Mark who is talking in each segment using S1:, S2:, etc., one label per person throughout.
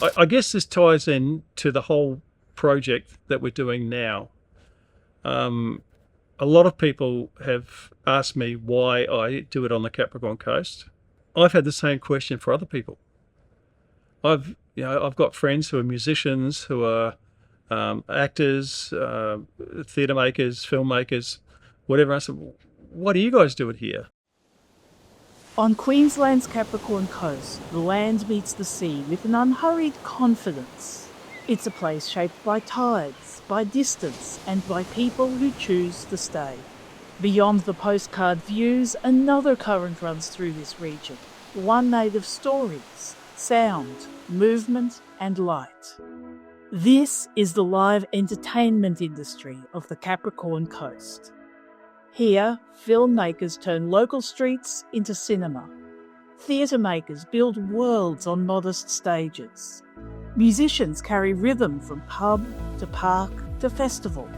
S1: I guess this ties in to the whole project that we're doing now. Um, a lot of people have asked me why I do it on the Capricorn Coast. I've had the same question for other people. I've got friends who are musicians, who are actors, theatre makers, filmmakers, whatever. I said, why do you guys do it here?
S2: On Queensland's Capricorn Coast, the land meets the sea with an unhurried confidence. It's a place shaped by tides, by distance, and by people who choose to stay. Beyond the postcard views, another current runs through this region, one made of stories, sound, movement, and light. This is the live entertainment industry of the Capricorn Coast. Here, filmmakers turn local streets into cinema. Theatre makers build worlds on modest stages. Musicians carry rhythm from pub to park to festival.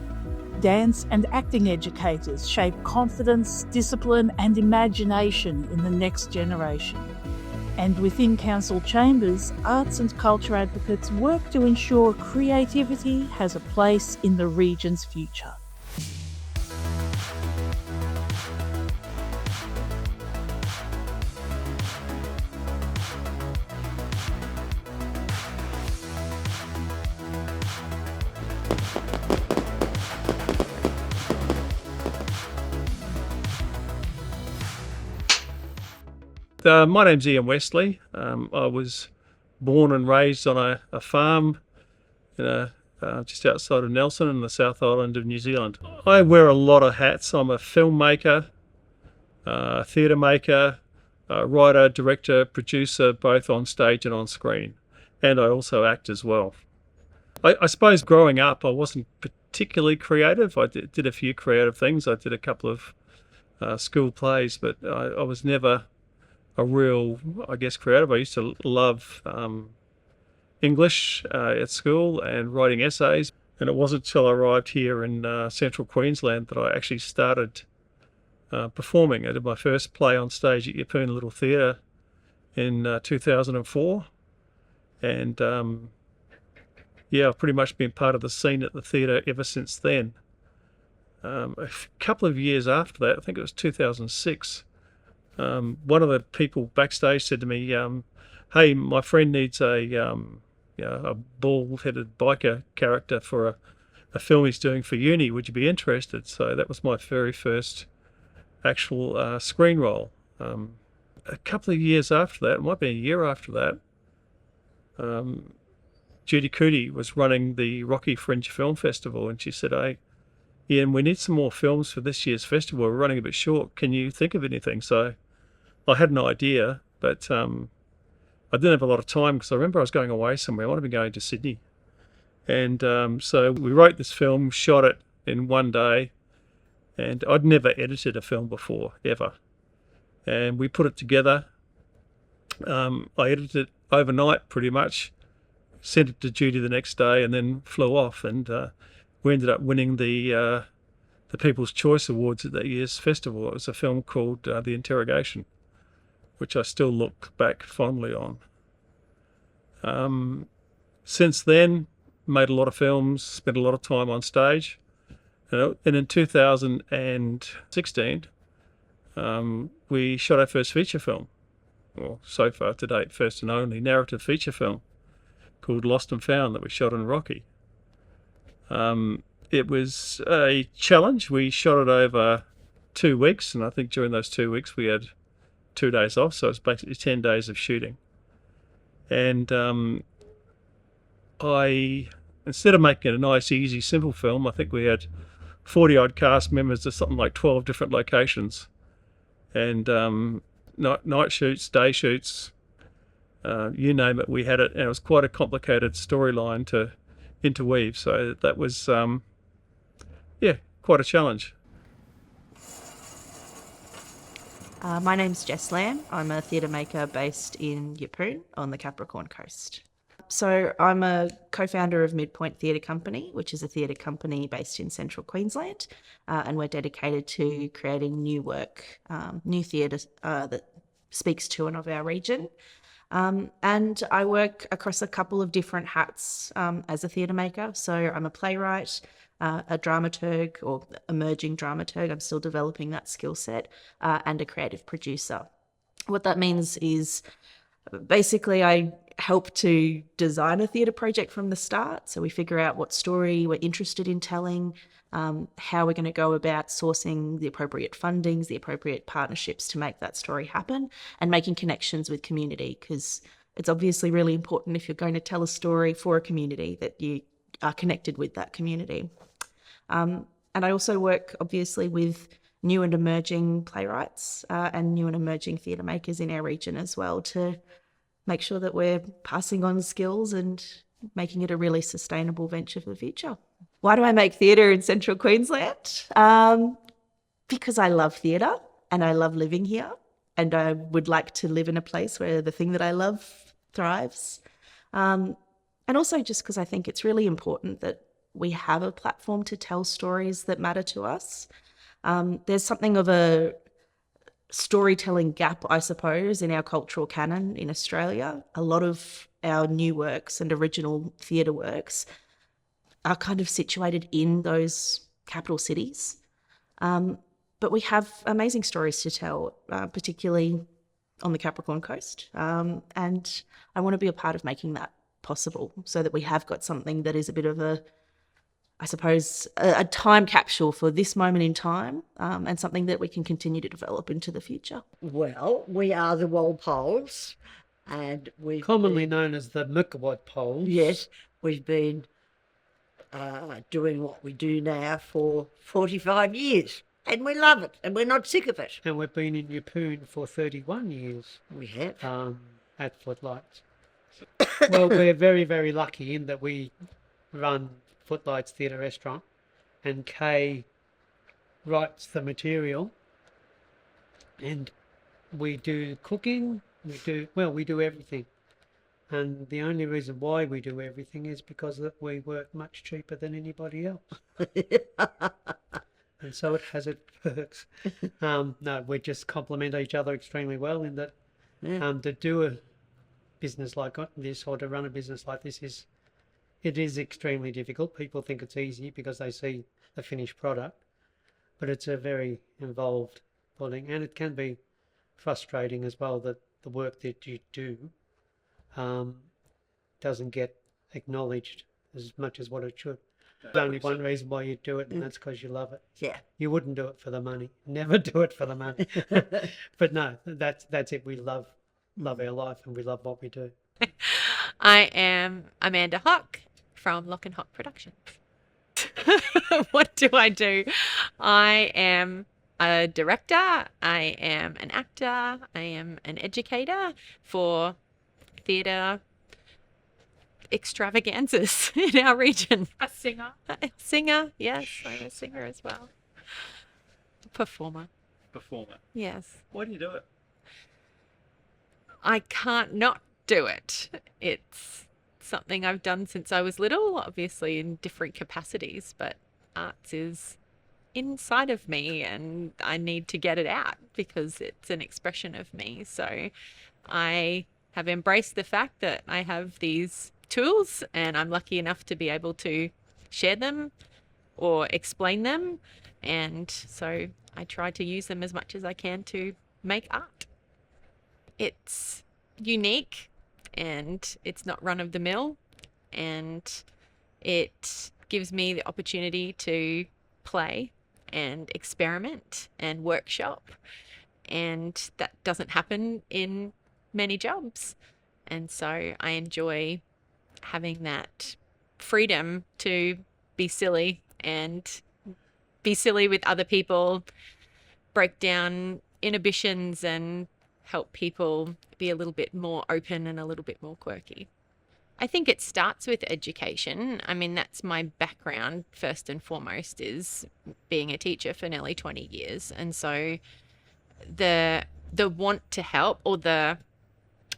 S2: Dance and acting educators shape confidence, discipline and imagination in the next generation. And within council chambers, arts and culture advocates work to ensure creativity has a place in the region's future.
S1: My name's Ian Westley. I was born and raised on a farm just outside of Nelson in the South Island of New Zealand. I wear a lot of hats. I'm a filmmaker, theatre maker, writer, director, producer, both on stage and on screen. And I also act as well. I suppose growing up, I wasn't particularly creative. I did a few creative things. I did a couple of school plays, but I was never a real, I guess, creative. I used to love English at school and writing essays. And it wasn't until I arrived here in central Queensland that I actually started performing. I did my first play on stage at Yeppoon Little Theatre in 2004. And I've pretty much been part of the scene at the theatre ever since then. A couple of years after that, I think it was 2006, one of the people backstage said to me, hey, my friend needs a bald-headed biker character for a film he's doing for uni. Would you be interested? So that was my very first actual screen role. A couple of years after that, it might be a year after that, Judy Cootie was running the Rocky Fringe Film Festival, and she said, hey, Ian, we need some more films for this year's festival. We're running a bit short. Can you think of anything? So I had an idea, but I didn't have a lot of time because I remember I was going away somewhere. I might have been going to Sydney. And so we wrote this film, shot it in one day, and I'd never edited a film before, ever. And we put it together. I edited it overnight pretty much, sent it to Judy the next day, and then flew off. And we ended up winning the People's Choice Awards at that year's festival. It was a film called The Interrogation, which I still look back fondly on. Since then, made a lot of films, spent a lot of time on stage. And in 2016, we shot our first feature film, well, so far to date, first and only narrative feature film called Lost and Found that we shot in Rocky. It was a challenge. We shot it over 2 weeks, and I think during those 2 weeks we had 2 days off, so it's basically 10 days of shooting. And instead of making a nice, easy, simple film, I think we had 40-odd cast members to something like 12 different locations. And night shoots, day shoots, you name it, we had it. And it was quite a complicated storyline to interweave. So that was, quite a challenge.
S3: My name's Jess Lamb. I'm a theatre maker based in Yeppoon on the Capricorn Coast. So I'm a co-founder of Midpoint Theatre Company, which is a theatre company based in central Queensland, and we're dedicated to creating new work, new theatre that speaks to and of our region. And I work across a couple of different hats as a theatre maker. So I'm a playwright, a dramaturg or emerging dramaturg. I'm still developing that skill set, and a creative producer. What that means is basically I help to design a theatre project from the start. So we figure out what story we're interested in telling, how we're going to go about sourcing the appropriate fundings, the appropriate partnerships to make that story happen, and making connections with community, because it's obviously really important if you're going to tell a story for a community that you are connected with that community. And I also work obviously with new and emerging playwrights and new and emerging theatre makers in our region as well, to make sure that we're passing on skills and making it a really sustainable venture for the future. Why do I make theatre in Central Queensland? Because I love theatre and I love living here, and I would like to live in a place where the thing that I love thrives. And also just because I think it's really important that we have a platform to tell stories that matter to us. There's something of a storytelling gap, I suppose, in our cultural canon in Australia. A lot of our new works and original theatre works are kind of situated in those capital cities. But we have amazing stories to tell, particularly on the Capricorn Coast. And I want to be a part of making that possible, so that we have got something that is a bit of a, I suppose, a time capsule for this moment in time, and something that we can continue to develop into the future.
S4: Well, we are the Walpoles, and we've
S5: Commonly known as the Mukawat poles.
S4: Yes, we've been doing what we do now for 45 years, and we love it, and we're not sick of it.
S5: And we've been in Yeppoon for 31 years
S4: We have.
S5: at Footlights. Well, we're very, very lucky in that we run Footlights Theatre Restaurant, and Kay writes the material, and we do cooking, we do everything. And the only reason why we do everything is because that we work much cheaper than anybody else. And so it has its perks. No, we just complement each other extremely well in that. To do a business like this, or to run a business like this, it is extremely difficult. People think it's easy because they see the finished product, but it's a very involved thing, and it can be frustrating as well that the work that you do doesn't get acknowledged as much as what it should. There's only one reason why you do it, and that's because you love it.
S4: Yeah.
S5: You wouldn't do it for the money. Never do it for the money. But no, that's it. We love our life, and we love what we do.
S6: I am Amanda Hock from Lock and Hock Productions. What do? I am a director, I am an actor, I am an educator for theatre extravaganzas in our region.
S7: A singer.
S6: A singer, yes, I'm a singer as well. A performer, yes.
S1: Why do you do it?
S6: I can't not do it. It's something I've done since I was little, obviously in different capacities, but arts is inside of me and I need to get it out because it's an expression of me. So I have embraced the fact that I have these tools and I'm lucky enough to be able to share them or explain them. And so I try to use them as much as I can to make art. It's unique and it's not run of the mill, and it gives me the opportunity to play and experiment and workshop, and that doesn't happen in many jobs. And so I enjoy having that freedom to be silly and be silly with other people, break down inhibitions and help people be a little bit more open and a little bit more quirky. I think it starts with education. I mean, that's my background first and foremost, is being a teacher for nearly 20 years. And so the want to help, or the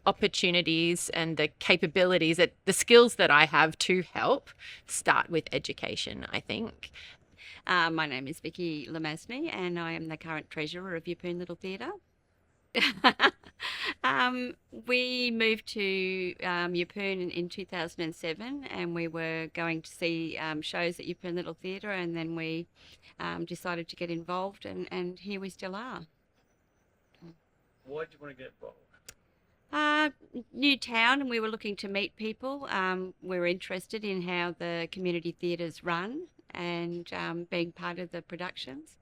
S6: opportunities and the capabilities, that the skills that I have to help, start with education, I think.
S8: My name is Vicky Lamasney and I am the current treasurer of Yeppoon Little Theatre.
S7: We moved to Yeppoon in 2007, and we were going to see shows at Yeppoon Little Theatre, and then we decided to get involved, and here we still are.
S1: Why do you want to get involved?
S7: New town, and we were looking to meet people. We were interested in how the community theatres run and being part of the productions.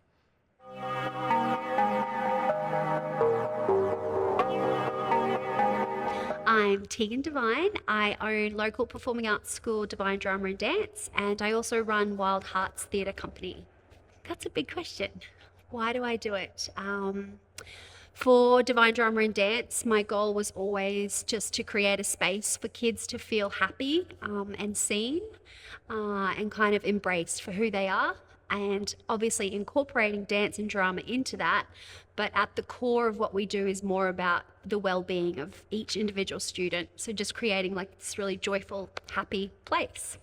S8: I'm Tegan Devine. I own local performing arts school Divine Drama and Dance, and I also run Wild Hearts Theatre Company. That's a big question. Why do I do it? For Divine Drama and Dance, my goal was always just to create a space for kids to feel happy and seen and kind of embraced for who they are, and obviously incorporating dance and drama into that. But at the core of what we do is more about the well-being of each individual student. So just creating like this really joyful, happy place.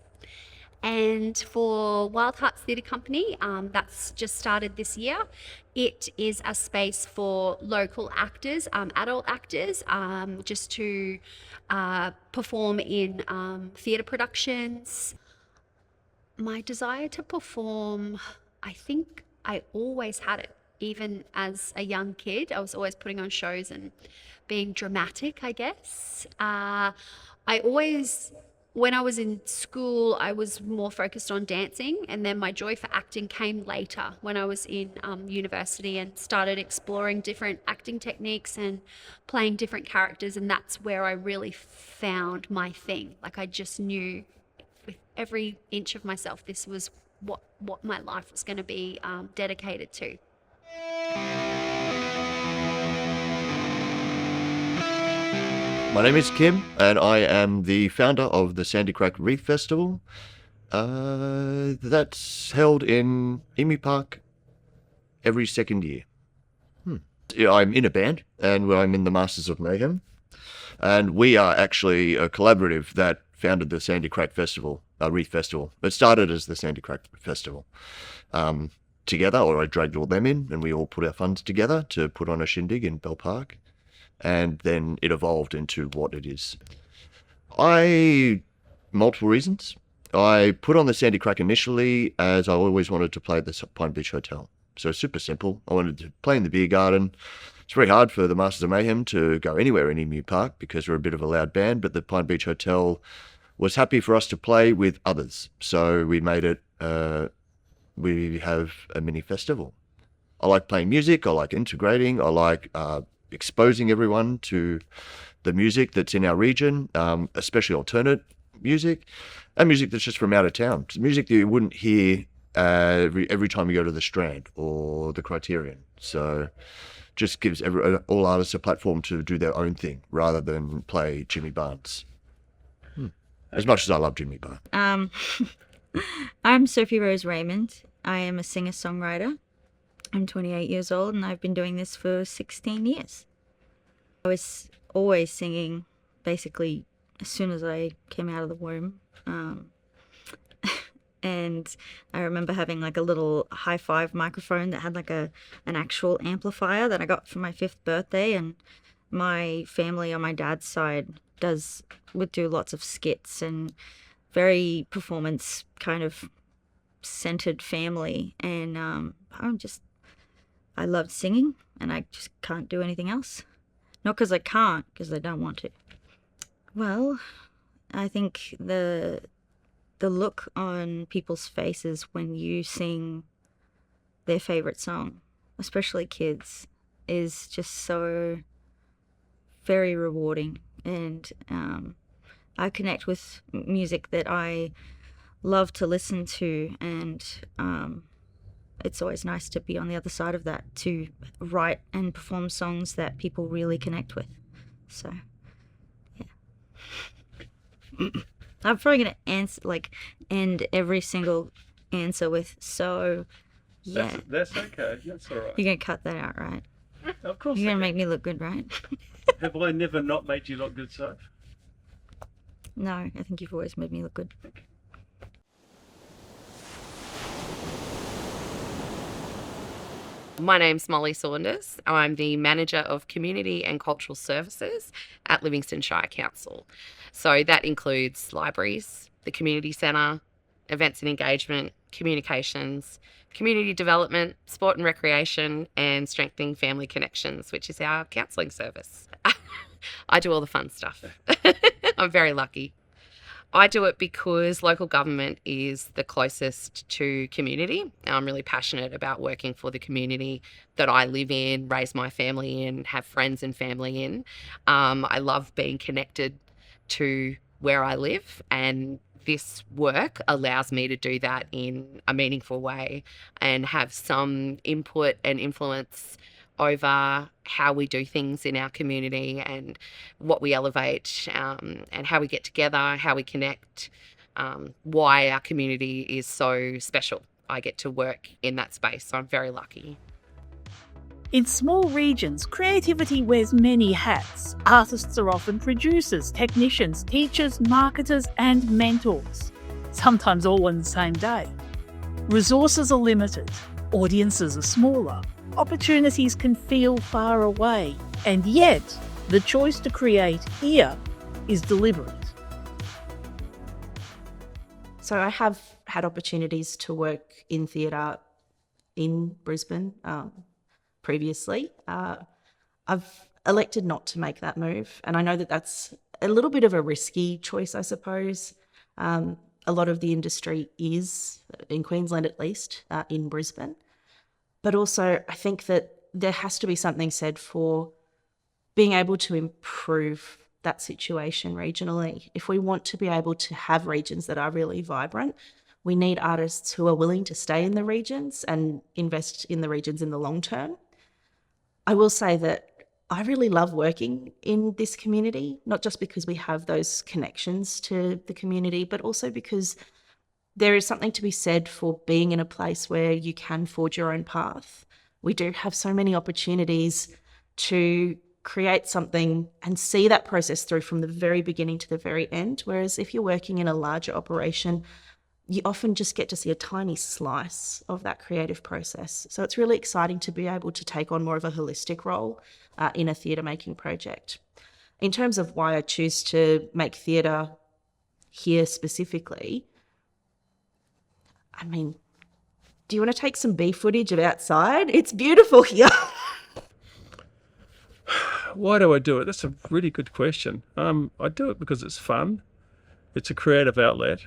S8: And for Wild Hearts Theatre Company, that's just started this year. It is a space for local actors, adult actors, just to perform in theatre productions. My desire to perform, I think I always had it. Even as a young kid, I was always putting on shows and being dramatic, I guess. When I was in school, I was more focused on dancing, and then my joy for acting came later when I was in university and started exploring different acting techniques and playing different characters, and that's where I really found my thing. Like I just knew with every inch of myself, this was what my life was going to be dedicated to.
S9: My name is Kim, and I am the founder of the Sandy Crack Reef Festival. That's held in Emu Park every second year. Yeah, I'm in a band, and I'm in the Masters of Mayhem. And we are actually a collaborative that founded the Sandy Crack Festival, Reef Festival. It started as the Sandy Crack Festival. Together, or I dragged all them in, and we all put our funds together to put on a shindig in Bell Park. And then it evolved into what it is. Multiple reasons. I put on the Sandy Crack initially as I always wanted to play at the Pine Beach Hotel. So super simple. I wanted to play in the beer garden. It's very hard for the Masters of Mayhem to go anywhere in Emu Park because we're a bit of a loud band, but the Pine Beach Hotel was happy for us to play with others. So we made it, we have a mini festival. I like playing music. I like integrating. I like exposing everyone to the music that's in our region, especially alternate music and music that's just from out of town. It's music that you wouldn't hear every time you go to the Strand or the Criterion. So just gives all artists a platform to do their own thing rather than play Jimmy Barnes. As much as I love Jimmy Barnes.
S10: I'm Sophie Rose Raymond. I am a singer-songwriter. I'm 28 years old, and I've been doing this for 16 years. I was always singing, basically, as soon as I came out of the womb. And I remember having like a little hi-fi microphone that had like an actual amplifier that I got for my 5th birthday. And my family on my dad's side would do lots of skits and very performance kind of centered family. And I loved singing, and I just can't do anything else. Not because I can't, because I don't want to. Well, I think the look on people's faces when you sing their favorite song, especially kids, is just so very rewarding. And I connect with music that I love to listen to, and it's always nice to be on the other side of that, to write and perform songs that people really connect with. So, yeah. I'm probably going to end every single answer with, so, yeah.
S1: That's okay. That's all right.
S10: You're going to cut that out, right?
S1: Of course.
S10: You're going to make me look good, right?
S1: Have I never not made you look good, Soph?
S10: No, I think you've always made me look good.
S11: My name's Molly Saunders. I'm the Manager of Community and Cultural Services at Livingstone Shire Council. So that includes libraries, the community centre, events and engagement, communications, community development, sport and recreation, and strengthening family connections, which is our counselling service. I do all the fun stuff. I'm very lucky. I do it because local government is the closest to community. I'm really passionate about working for the community that I live in, raise my family in, have friends and family in. I love being connected to where I live, and this work allows me to do that in a meaningful way and have some input and influence over how we do things in our community and what we elevate, and how we get together, how we connect, why our community is so special. I get to work in that space, so I'm very lucky.
S2: In small regions, creativity wears many hats. Artists are often producers, technicians, teachers, marketers, and mentors, sometimes all on the same day. Resources are limited, audiences are smaller, opportunities can feel far away, and yet the choice to create here is deliberate.
S3: So I have had opportunities to work in theatre in Brisbane previously. I've elected not to make that move, and I know that that's a little bit of a risky choice, I suppose. A lot of the industry is, in Queensland at least, in Brisbane. But also I think that there has to be something said for being able to improve that situation regionally. If we want to be able to have regions that are really vibrant, we need artists who are willing to stay in the regions and invest in the regions in the long term. I will say that I really love working in this community, not just because we have those connections to the community, but also because there is something to be said for being in a place where you can forge your own path. We do have so many opportunities to create something and see that process through from the very beginning to the very end. Whereas if you're working in a larger operation, you often just get to see a tiny slice of that creative process. So it's really exciting to be able to take on more of a holistic role in a theatre making project. In terms of why I choose to make theatre here specifically, I mean, do you want to take some bee footage of outside? It's beautiful here.
S1: Why do I do it? That's a really good question. I do it because it's fun. It's a creative outlet.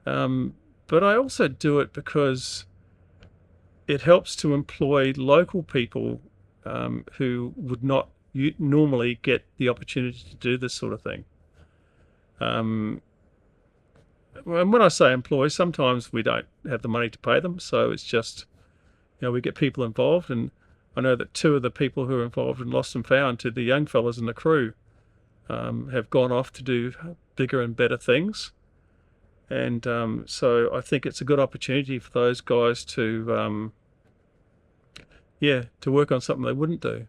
S1: But I also do it because it helps to employ local people who would not normally get the opportunity to do this sort of thing. And when I say employ, sometimes we don't have the money to pay them, so it's just, we get people involved. And I know that two of the people who are involved in Lost and Found, to the young fellas in the crew, have gone off to do bigger and better things. And so I think it's a good opportunity for those guys to work on something they wouldn't do.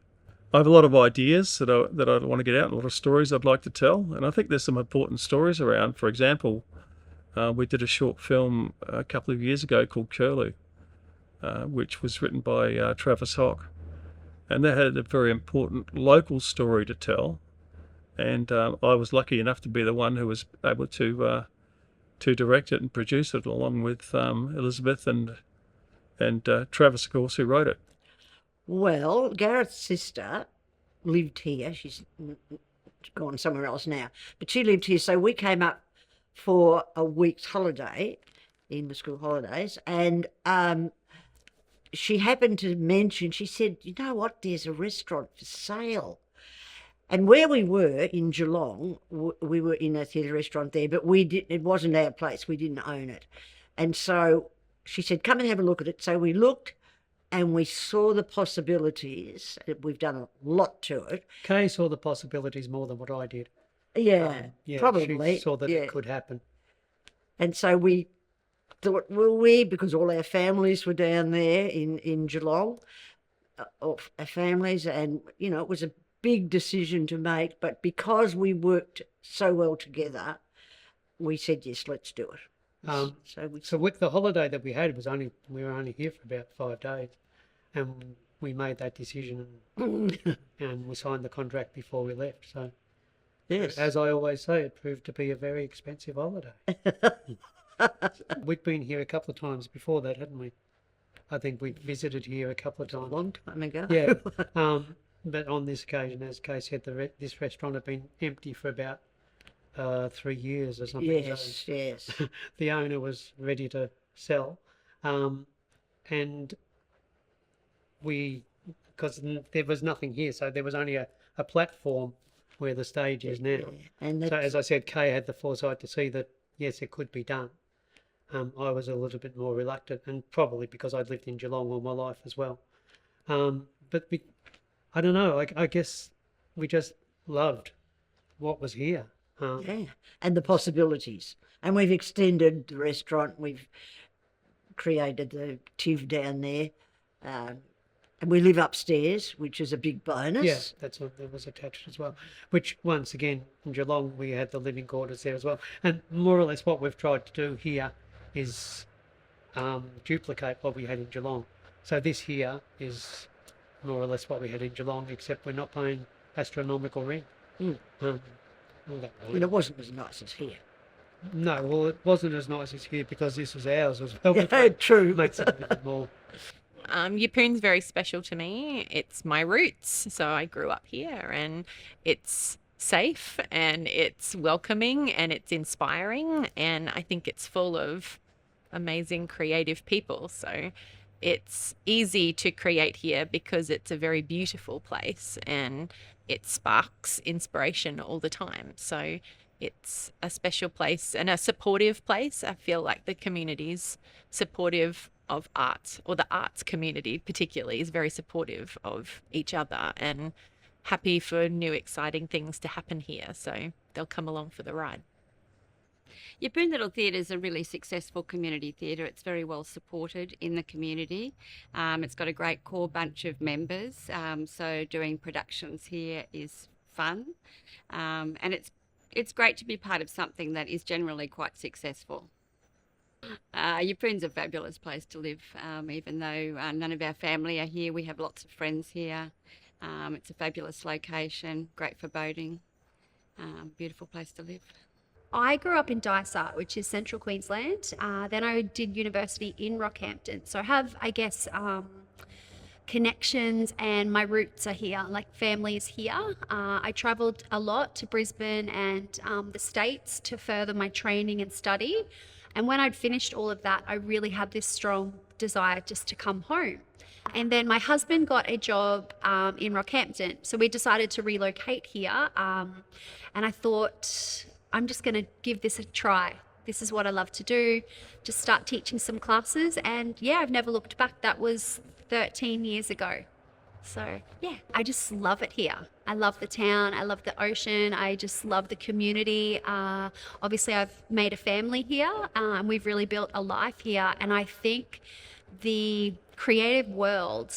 S1: I have a lot of ideas that I want to get out, a lot of stories I'd like to tell, and I think there's some important stories around. For example, we did a short film a couple of years ago called Curlew, which was written by Travis Hock, and that had a very important local story to tell. And I was lucky enough to be the one who was able to direct it and produce it, along with Elizabeth and Travis, of course, who wrote it.
S4: Well, Gareth's sister lived here. She's gone somewhere else now, but she lived here. So we came up for a week's holiday in the school holidays, and she happened to mention, she said, you know what, there's a restaurant for sale. And where we were in Geelong, we were in a theatre restaurant there, but it wasn't our place. We didn't own it. And so she said, come and have a look at it. So we looked and we saw the possibilities. We've done a lot to it.
S5: Kay saw the possibilities more than what I did.
S4: Yeah, probably.
S5: She saw that it could happen.
S4: And so we thought, because all our families were down there in Geelong, our families, and, it was a big decision to make, but because we worked so well together, we said, yes, let's do it.
S5: So with the holiday that we had, we were only here for about 5 days, and we made that decision and we signed the contract before we left. So,
S4: Yes.
S5: as I always say, it proved to be a very expensive holiday. We'd been here a couple of times before that, hadn't we? I think we visited here a couple of
S4: A
S5: times.
S4: long time ago.
S5: Yeah. But on this occasion, as Kay said, this restaurant had been empty for about 3 years or something.
S4: Yes,
S5: So
S4: yes.
S5: the owner was ready to sell, and because there was nothing here, so there was only a platform where the stage is now.
S4: Yeah. And
S5: So
S4: that's,
S5: as I said, Kay had the foresight to see that yes, it could be done. I was a little bit more reluctant, and probably because I'd lived in Geelong all my life as well. But I don't know. I guess we just loved what was here.
S4: yeah, and the possibilities. And we've extended the restaurant. We've created the TIV down there. And we live upstairs, which is a big bonus.
S5: Yeah, that was attached as well. Which once again in Geelong we had the living quarters there as well. And more or less what we've tried to do here is duplicate what we had in Geelong. So this here is more or less what we had in Geelong, except we're not paying astronomical rent.
S4: Mm. And it wasn't as nice as here.
S5: No, well, it wasn't as nice as here because this was ours as well.
S4: Yeah, true.
S5: Makes it a little bit more.
S6: Yeppoon's very special to me. It's my roots. So I grew up here, and it's safe and it's welcoming and it's inspiring, and I think it's full of amazing creative people. So it's easy to create here because it's a very beautiful place and it sparks inspiration all the time. So it's a special place and a supportive place. I feel like the community's supportive of arts, or the arts community particularly is very supportive of each other and happy for new exciting things to happen here. So they'll come along for the ride.
S7: Yeppoon Little Theatre is a really successful community theatre. It's very well supported in the community. It's got a great core bunch of members, so doing productions here is fun, and it's great to be part of something that is generally quite successful. Yeppoon's a fabulous place to live, even though none of our family are here. We have lots of friends here. It's a fabulous location, great for boating, beautiful place to live.
S8: I grew up in Dysart, which is central Queensland. Then I did university in Rockhampton. So I have, I guess, connections, and my roots are here, like family is here. I travelled a lot to Brisbane and the States to further my training and study. And when I'd finished all of that, I really had this strong desire just to come home. And then my husband got a job in Rockhampton. So we decided to relocate here. And I thought, I'm just going to give this a try. This is what I love to do. Just start teaching some classes. And yeah, I've never looked back. That was 13 years ago. So yeah, I just love it here. I love the town. I love the ocean. I just love the community. Obviously, I've made a family here, and we've really built a life here. And I think the creative world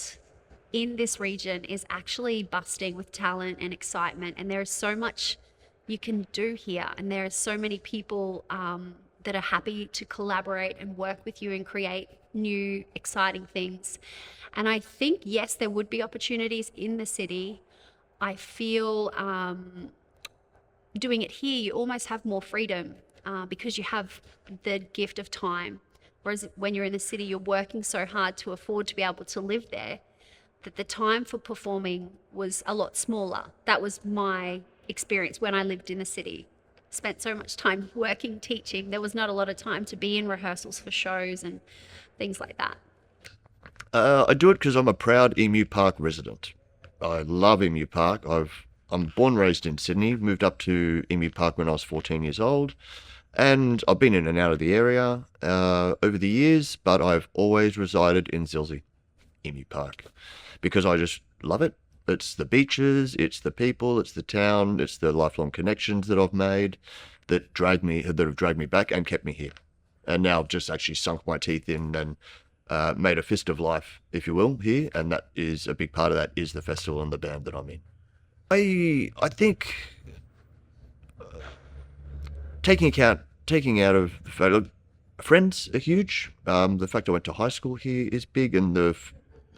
S8: in this region is actually busting with talent and excitement. And there is so much you can do here. And there are so many people that are happy to collaborate and work with you and create new, exciting things. And I think, yes, there would be opportunities in the city. I feel doing it here, you almost have more freedom because you have the gift of time. Whereas when you're in the city, you're working so hard to afford to be able to live there that the time for performing was a lot smaller. That was my experience when I lived in the city. Spent so much time working, teaching. There was not a lot of time to be in rehearsals for shows and things like that.
S9: I do it because I'm a proud Emu Park resident. I love Emu Park. I'm born and raised in Sydney, moved up to Emu Park when I was 14 years old, and I've been in and out of the area over the years, but I've always resided in Zilsey, Emu Park, because I just love it. It's the beaches, it's the people, it's the town, it's the lifelong connections that I've made that have dragged me back and kept me here. And now I've just actually sunk my teeth in and made a fist of life, if you will, here, and that is a big part of that is the festival and the band that I'm in. I think taking out of the fact, friends are huge. The fact I went to high school here is big, and the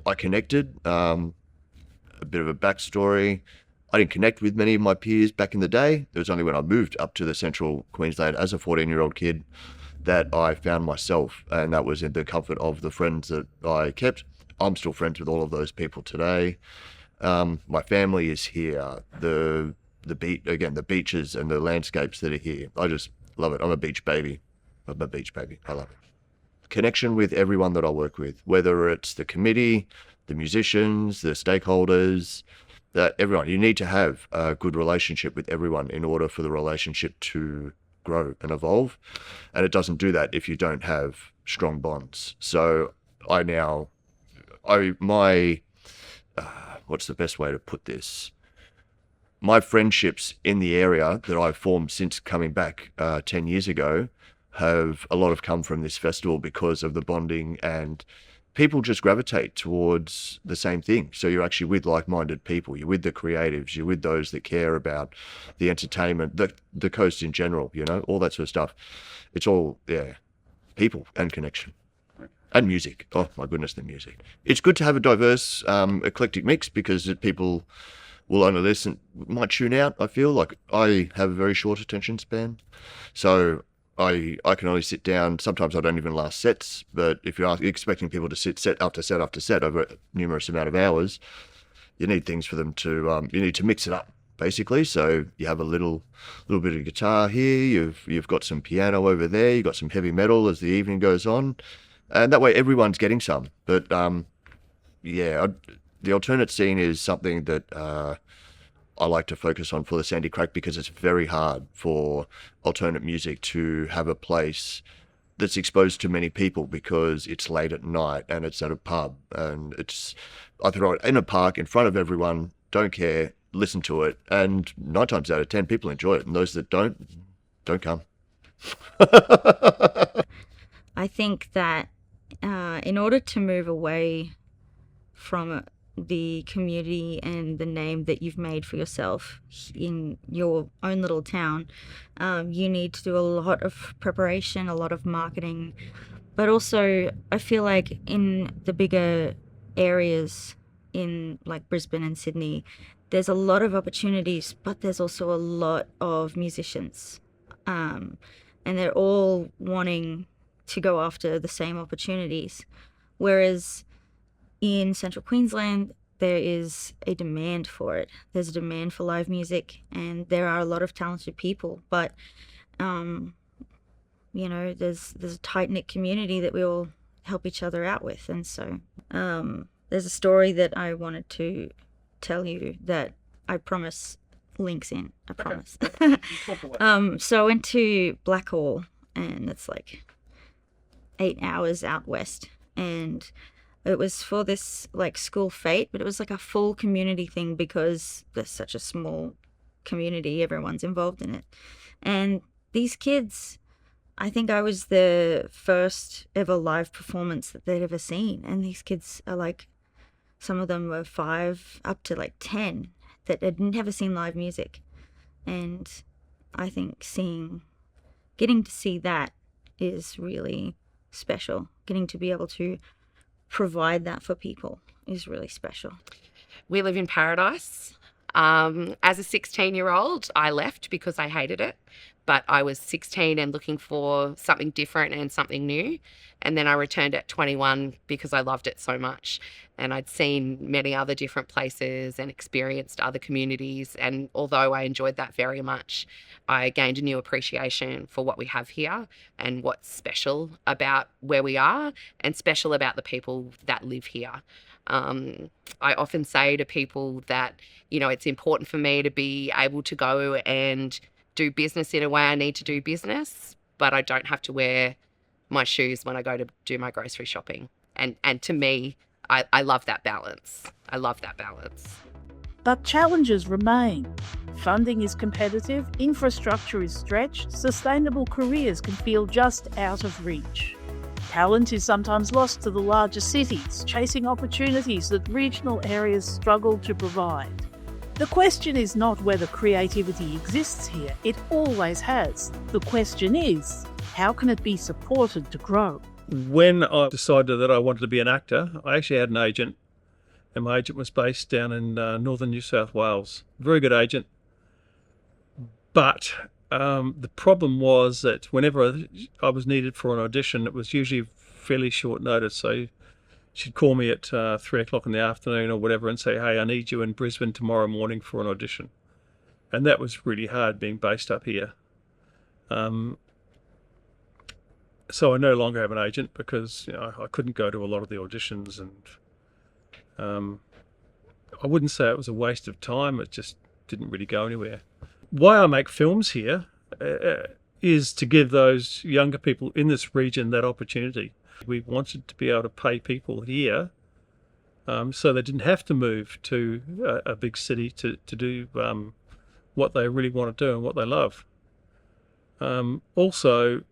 S9: I connected. A bit of a backstory. I didn't connect with many of my peers back in the day. It was only when I moved up to the central Queensland as a 14-year-old kid that I found myself, and that was in the comfort of the friends that I kept. I'm still friends with all of those people today. My family is here. The beaches and the landscapes that are here. I just love it. I'm a beach baby. I love it. Connection with everyone that I work with, whether it's the committee, the musicians, the stakeholders, that everyone. You need to have a good relationship with everyone in order for the relationship to grow and evolve. And it doesn't do that if you don't have strong bonds. So what's the best way to put this? My friendships in the area that I've formed since coming back 10 years ago have a lot of come from this festival because of the bonding, and people just gravitate towards the same thing. So you're actually with like-minded people. You're with the creatives. You're with those that care about the entertainment, the coast in general, all that sort of stuff. It's all, people and connection. And music. Oh, my goodness, the music. It's good to have a diverse, eclectic mix because people will only listen, might tune out, I feel. Like I have a very short attention span. So I can only sit down. Sometimes I don't even last sets, but if you're expecting people to sit set after set after set over a numerous amount of hours, you need things for them to, you need to mix it up, basically. So you have a little bit of guitar here, you've got some piano over there, you've got some heavy metal as the evening goes on. And that way everyone's getting some. But the alternate scene is something that I like to focus on for the Sandy Crack because it's very hard for alternate music to have a place that's exposed to many people because it's late at night and it's at a pub and I throw it in a park in front of everyone, don't care, listen to it, and 9 times out of 10 people enjoy it, and those that don't come.
S10: I think that in order to move away from the community and the name that you've made for yourself in your own little town, you need to do a lot of preparation, a lot of marketing, but also I feel like in the bigger areas in like Brisbane and Sydney, there's a lot of opportunities, but there's also a lot of musicians, and they're all wanting to go after the same opportunities, whereas in central Queensland there is a demand for it. There's a demand for live music and there are a lot of talented people, but there's a tight-knit community that we all help each other out with. And so there's a story that I wanted to tell you that I promise links in. I promise. So I went to Blackhall, and it's like 8 hours out west, and it was for this like school fete, but it was like a full community thing because there's such a small community, everyone's involved in it. And these kids, I think I was the first ever live performance that they'd ever seen, and these kids are like, some of them were 5 up to like 10 that had never seen live music. And I think getting to see that is really special. Getting to be able to provide that for people is really special.
S11: We live in paradise. As a 16-year-old, I left because I hated it, but I was 16 and looking for something different and something new. And then I returned at 21 because I loved it so much. And I'd seen many other different places and experienced other communities. And although I enjoyed that very much, I gained a new appreciation for what we have here and what's special about where we are and special about the people that live here. I often say to people that, it's important for me to be able to go and do business in a way I need to do business, but I don't have to wear my shoes when I go to do my grocery shopping. And to me, I love that balance. I love that balance.
S2: But challenges remain. Funding is competitive, infrastructure is stretched, sustainable careers can feel just out of reach. Talent is sometimes lost to the larger cities, chasing opportunities that regional areas struggle to provide. The question is not whether creativity exists here, it always has. The question is, how can it be supported to grow?
S1: When I decided that I wanted to be an actor, I actually had an agent and my agent was based down in northern New South Wales. Very good agent. But the problem was that whenever I was needed for an audition, it was usually fairly short notice. So she'd call me at 3 o'clock in the afternoon or whatever and say, hey, I need you in Brisbane tomorrow morning for an audition. And that was really hard being based up here. So I no longer have an agent because I couldn't go to a lot of the auditions, and I wouldn't say it was a waste of time. It just didn't really go anywhere. Why I make films here is to give those younger people in this region that opportunity. We wanted to be able to pay people here so they didn't have to move to a big city to do what they really want to do and what they love. Also,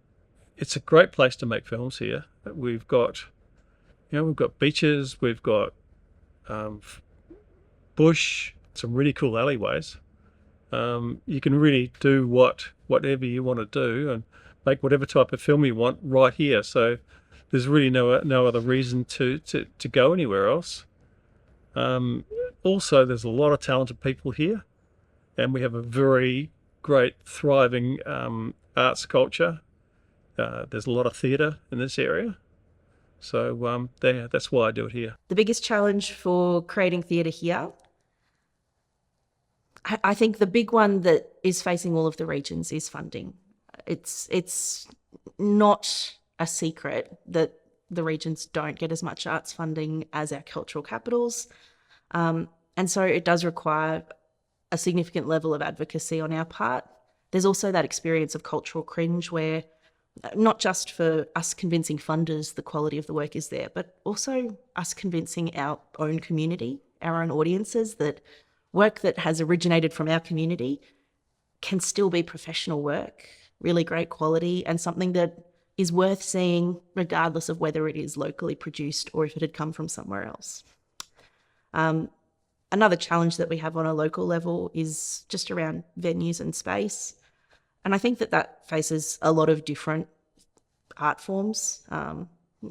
S1: it's a great place to make films here. We've got beaches, we've got bush, some really cool alleyways. You can really do whatever you want to do and make whatever type of film you want right here. So there's really no other reason to go anywhere else. Also, there's a lot of talented people here, and we have a very great, thriving arts culture. There's a lot of theatre in this area. So that's why I do it here.
S3: The biggest challenge for creating theatre here, I think the big one that is facing all of the regions is funding. It's not a secret that the regions don't get as much arts funding as our cultural capitals. And so it does require a significant level of advocacy on our part. There's also that experience of cultural cringe where not just for us convincing funders the quality of the work is there, but also us convincing our own community, our own audiences, that work that has originated from our community can still be professional work, really great quality, and something that is worth seeing regardless of whether it is locally produced or if it had come from somewhere else. Another challenge that we have on a local level is just around venues and space. And I think that faces a lot of different art forms.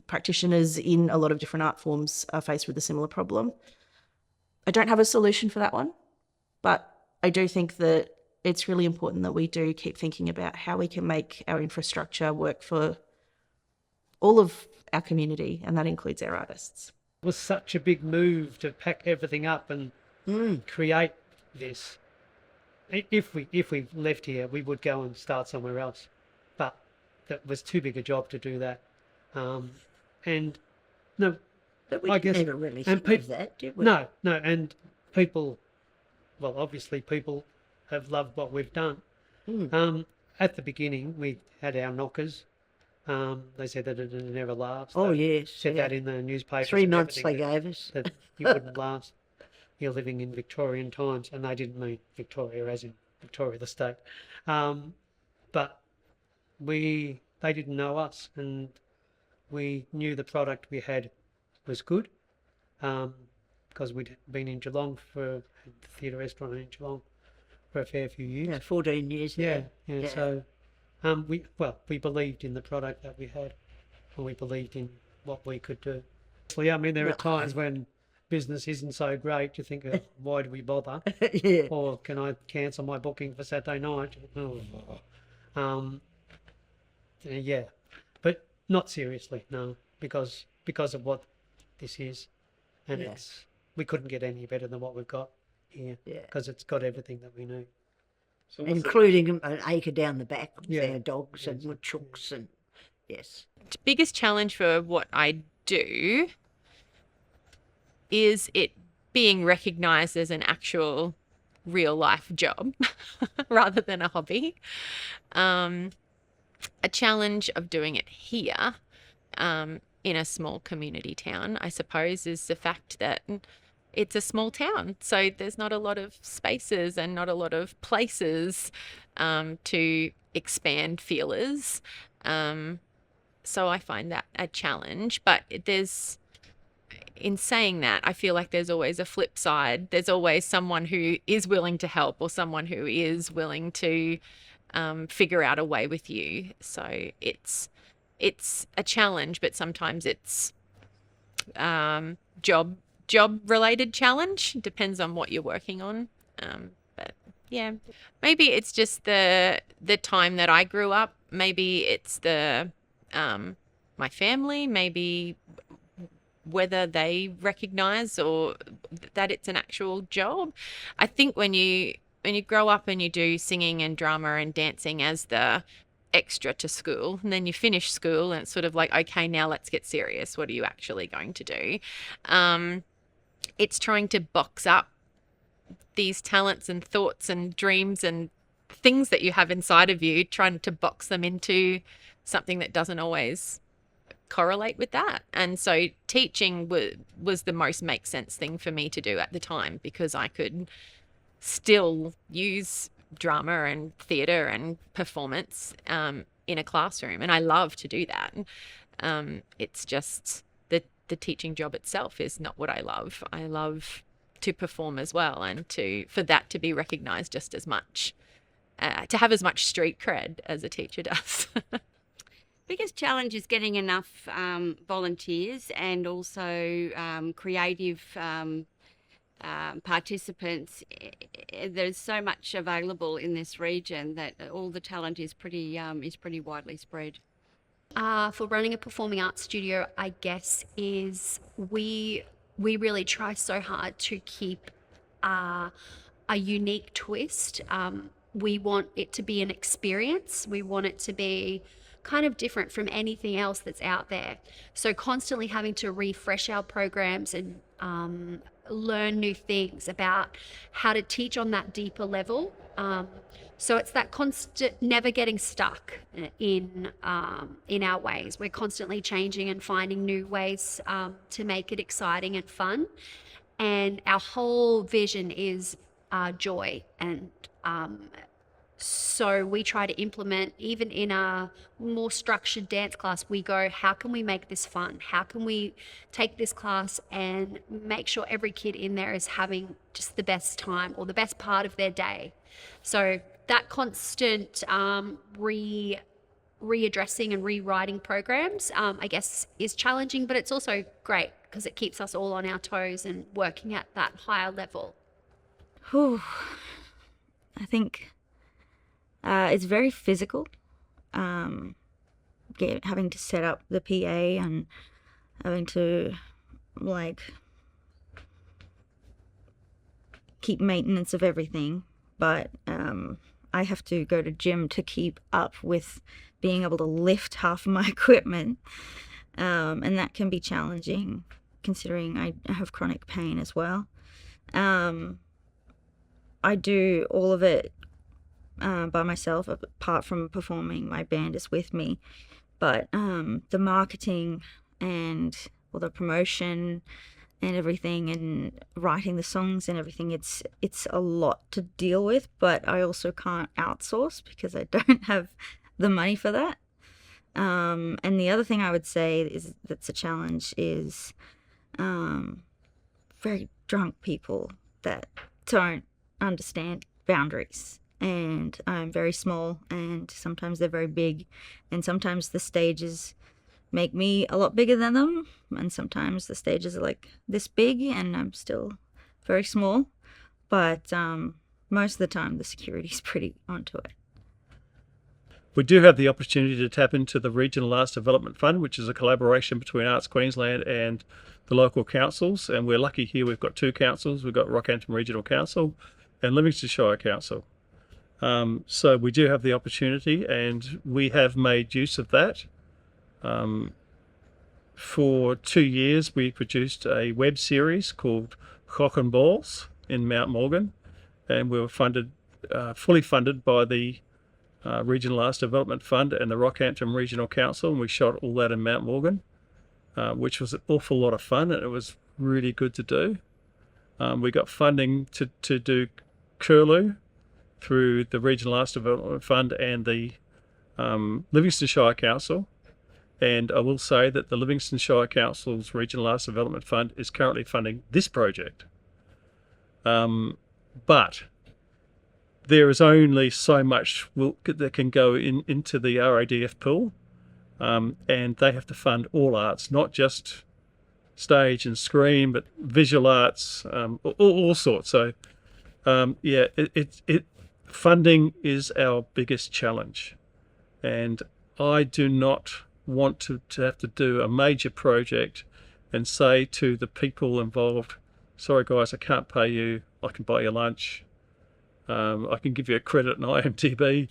S3: Practitioners in a lot of different art forms are faced with a similar problem. I don't have a solution for that one, but I do think that it's really important that we do keep thinking about how we can make our infrastructure work for all of our community, and that includes our artists.
S5: It was such a big move to pack everything up and create this. If we left here, we would go and start somewhere else, but that was too big a job to do that. And no,
S4: But we
S5: I
S4: didn't
S5: guess,
S4: ever really
S5: and
S4: think of that, did we?
S5: No, and people, well, obviously people have loved what we've done. At the beginning, we had our knockers. They said that it would never last.
S4: Oh,
S5: They
S4: yes.
S5: said
S4: yeah.
S5: that in the newspapers.
S4: 3
S5: and
S4: months
S5: everything,
S4: they gave us.
S5: that you wouldn't last. You're living in Victorian times, and they didn't mean Victoria as in Victoria, the state. But they didn't know us, and we knew the product we had was good, because we'd been in Geelong the theatre restaurant in Geelong for a fair few years.
S4: Yeah, 14 years.
S5: Yeah.
S4: Yeah.
S5: So we believed in the product that we had, and we believed in what we could do. Yeah, I mean, there are times when business isn't so great, you think, oh, why do we bother?
S4: Yeah.
S5: Or can I cancel my booking for Saturday night? Yeah, but not seriously, no, because of what this is, and
S4: Yeah.
S5: we couldn't get any better than what we've got here,
S4: Yeah.
S5: because it's got everything that we need.
S1: So
S4: Including an acre down the back with
S5: Yeah.
S4: our dogs and woodchooks and yes.
S6: The biggest challenge for what I do is it being recognised as an actual real life job rather than a hobby. A challenge of doing it here in a small community town, I suppose, is the fact that it's a small town. So there's not a lot of spaces and not a lot of places to expand feelers. So I find that a challenge. But in saying that, I feel like there's always a flip side. There's always someone who is willing to help or someone who is willing to figure out a way with you. So it's a challenge, but sometimes it's job job-related challenge. Depends on what you're working on. But yeah, maybe it's just the time that I grew up. Maybe it's the my family. Maybe whether they recognize or that it's an actual job. I think when you grow up and you do singing and drama and dancing as the extra to school, and then you finish school and it's sort of like, okay, now let's get serious. What are you actually going to do? It's trying to box up these talents and thoughts and dreams and things that you have inside of you, trying to box them into something that doesn't always correlate with that. And so teaching was the most make sense thing for me to do at the time, because I could still use drama and theatre and performance in a classroom, and I love to do that. It's just the teaching job itself is not what I love. I love to perform as well, and for that to be recognised just as much, to have as much street cred as a teacher does.
S7: Biggest challenge is getting enough volunteers and also creative participants. There's so much available in this region that all the talent is pretty widely spread.
S8: For running a performing arts studio, I guess, is we really try so hard to keep a unique twist. We want it to be an experience. We want it to be kind of different from anything else that's out there. So constantly having to refresh our programs and learn new things about how to teach on that deeper level. So it's that constant, never getting stuck in our ways. We're constantly changing and finding new ways to make it exciting and fun. And our whole vision is joy. And so we try to implement, even in a more structured dance class, we go, how can we make this fun? How can we take this class and make sure every kid in there is having just the best time or the best part of their day? So that constant readdressing and rewriting programs, I guess, is challenging, but it's also great because it keeps us all on our toes and working at that higher level.
S10: Whew. I think it's very physical, having to set up the PA and having to keep maintenance of everything. But I have to go to gym to keep up with being able to lift half of my equipment, and that can be challenging considering I have chronic pain as well. I do all of it by myself, apart from performing. My band is with me, but the marketing and the promotion and everything, and writing the songs and everything, it's a lot to deal with, but I also can't outsource because I don't have the money for that. And the other thing I would say is that's a challenge is very drunk people that don't understand boundaries. And I'm very small, and sometimes they're very big, and sometimes the stages make me a lot bigger than them, and sometimes the stages are like this big and I'm still very small. But most of the time the security's pretty onto it.
S1: We do have the opportunity to tap into the Regional Arts Development Fund, which is a collaboration between Arts Queensland and the local councils, and we're lucky here we've got two councils. We've got Rockhampton Regional Council and Livingstone Shire Council. So we do have the opportunity, and we have made use of that. For 2 years, we produced a web series called Cock and Balls in Mount Morgan, and we were fully funded by the Regional Arts Development Fund and the Rockhampton Regional Council, and we shot all that in Mount Morgan, which was an awful lot of fun, and it was really good to do. We got funding to do Curlew through the Regional Arts Development Fund and the Livingstone Shire Council. And I will say that the Livingstone Shire Council's Regional Arts Development Fund is currently funding this project. But there is only so much that can go into the RADF pool, and they have to fund all arts, not just stage and screen, but visual arts, all sorts. So funding is our biggest challenge, and I do not want to have to do a major project and say to the people involved, sorry guys, I can't pay you, I can buy you lunch, I can give you a credit in IMDb,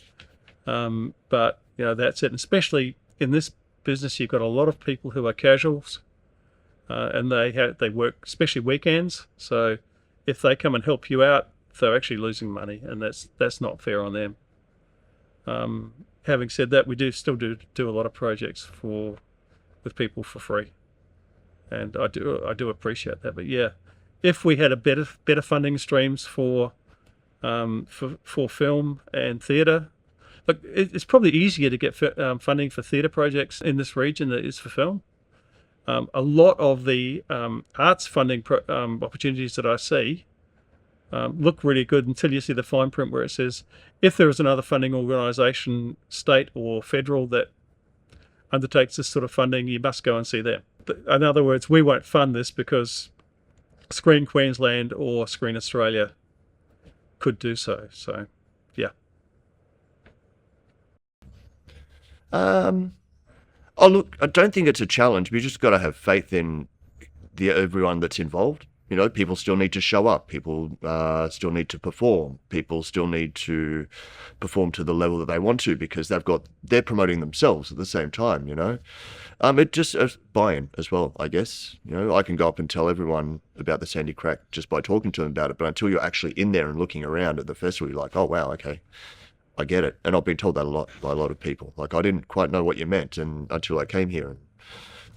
S1: but that's it. And especially in this business, you've got a lot of people who are casuals, and they work especially weekends, so if they come and help you out, they're actually losing money, and that's not fair on them. Having said that, we still do a lot of projects with people for free, and I do appreciate that. But yeah, if we had a better funding streams for film and theatre, look, it's probably easier to get funding for theatre projects in this region than it is for film. A lot of the arts funding opportunities that I see look really good until you see the fine print where it says, if there is another funding organisation, state or federal, that undertakes this sort of funding, you must go and see them. But in other words, we won't fund this because Screen Queensland or Screen Australia could do so. So, yeah.
S9: Oh, look, I don't think it's a challenge. We just got to have faith in everyone that's involved. People still need to show up. People still need to perform. People still need to perform to the level that they want to, because they're promoting themselves at the same time. It just buy-in as well, I guess. I can go up and tell everyone about the Sandy Crack just by talking to them about it, but until you're actually in there and looking around at the festival, you're like, oh wow, okay, I get it. And I've been told that a lot by a lot of people. Like, I didn't quite know what you meant until I came here and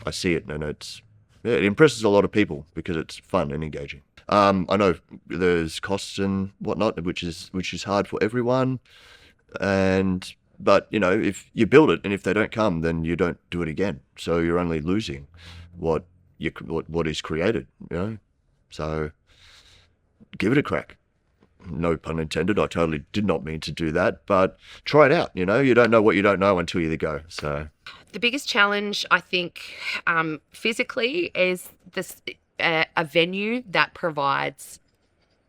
S9: I see it, and it impresses a lot of people because it's fun and engaging. I know there's costs and whatnot, which is hard for everyone. But if you build it and if they don't come, then you don't do it again. So you're only losing what is created. So give it a crack. No pun intended. I totally did not mean to do that, but try it out. You don't know what you don't know until you go. So
S11: the biggest challenge, I think, physically, is a venue that provides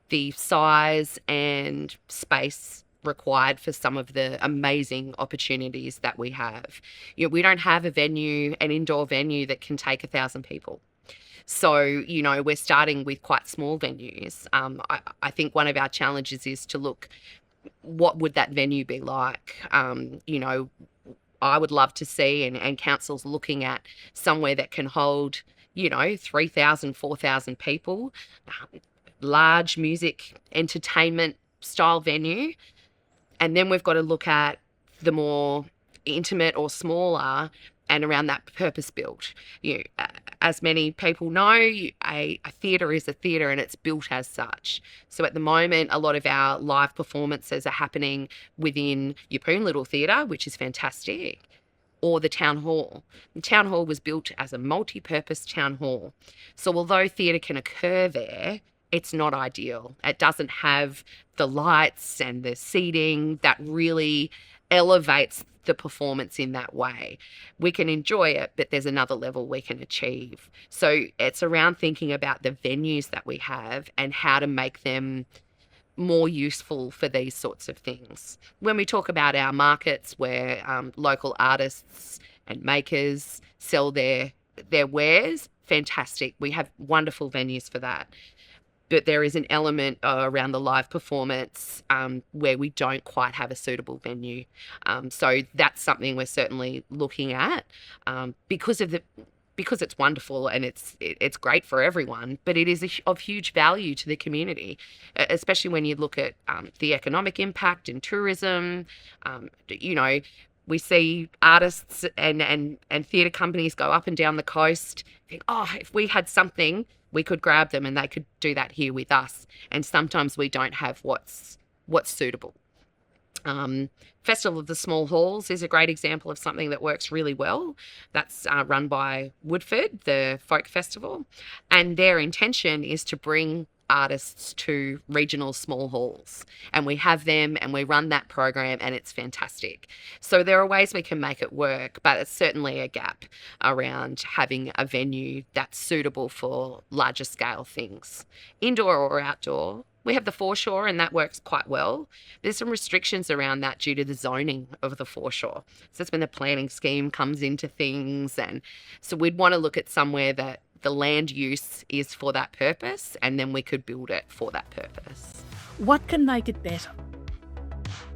S11: the size and space required for some of the amazing opportunities that we have. We don't have an indoor venue that can take 1,000 people. So, we're starting with quite small venues. I think one of our challenges is to look, what would that venue be like? I would love to see, and council's looking at somewhere that can hold, 3,000, 4,000 people, large music, entertainment style venue. And then we've got to look at the more intimate or smaller and around that purpose built. As many people know, a theatre is a theatre and it's built as such. So at the moment, a lot of our live performances are happening within Yeppoon Little Theatre, which is fantastic, or the Town Hall. The Town Hall was built as a multi-purpose town hall. So although theatre can occur there, it's not ideal. It doesn't have the lights and the seating that really elevates the performance in that way. We can enjoy it, but there's another level we can achieve. So it's around thinking about the venues that we have and how to make them more useful for these sorts of things. When we talk about our markets where local artists and makers sell their wares, fantastic. We have wonderful venues for that. But there is an element around the live performance where we don't quite have a suitable venue. So that's something we're certainly looking at because it's wonderful and it's great for everyone, but it is of huge value to the community, especially when you look at the economic impact in tourism. We see artists and theatre companies go up and down the coast, think, oh, if we had something, we could grab them and they could do that here with us. And sometimes we don't have what's suitable. Festival of the Small Halls is a great example of something that works really well. That's run by Woodford, the folk festival. And their intention is to bring artists to regional small halls, and we have them and we run that program, and it's fantastic. So there are ways we can make it work, but it's certainly a gap around having a venue that's suitable for larger scale things, indoor or outdoor. We have the foreshore, and that works quite well. There's some restrictions around that due to the zoning of the foreshore. So that's when the planning scheme comes into things. And so we'd want to look at somewhere that the land use is for that purpose, and then we could build it for that purpose.
S2: What can make it better?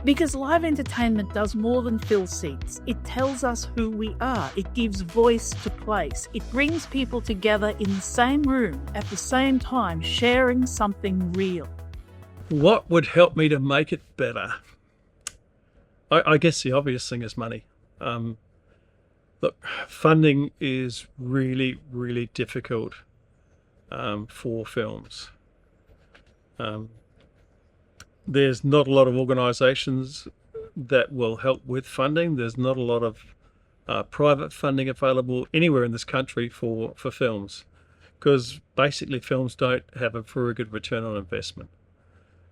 S2: Because live entertainment does more than fill seats. It tells us who we are. It gives voice to place. It brings people together in the same room at the same time, sharing something real.
S1: What would help me to make it better? I guess the obvious thing is money. Look, funding is really, really difficult for films. There's not a lot of organisations that will help with funding. There's not a lot of private funding available anywhere in this country for films, because basically films don't have a very good return on investment.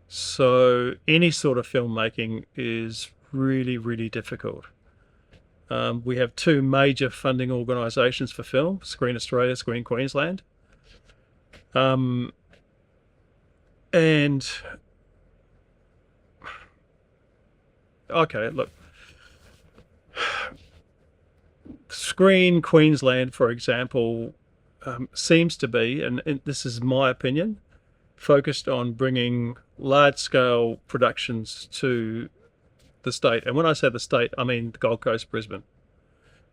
S1: So any sort of filmmaking is really, really difficult. We have two major funding organisations for film: Screen Australia, Screen Queensland. And okay, look, Screen Queensland, for example, seems to be, and this is my opinion, focused on bringing large-scale productions to the state. And when I say the state, I mean the Gold Coast, Brisbane.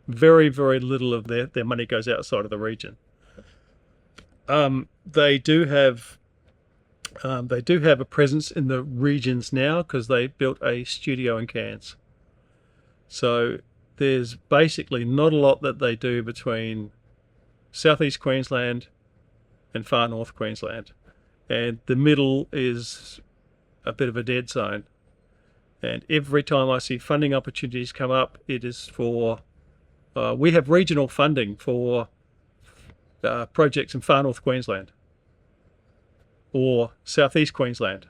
S1: Very, very little of their money goes outside of the region. They do have a presence in the regions now because they built a studio in Cairns. So there's basically not a lot that they do between southeast Queensland and far north Queensland. And the middle is a bit of a dead zone. And every time I see funding opportunities come up, it is for, we have regional funding for projects in far north Queensland or southeast Queensland.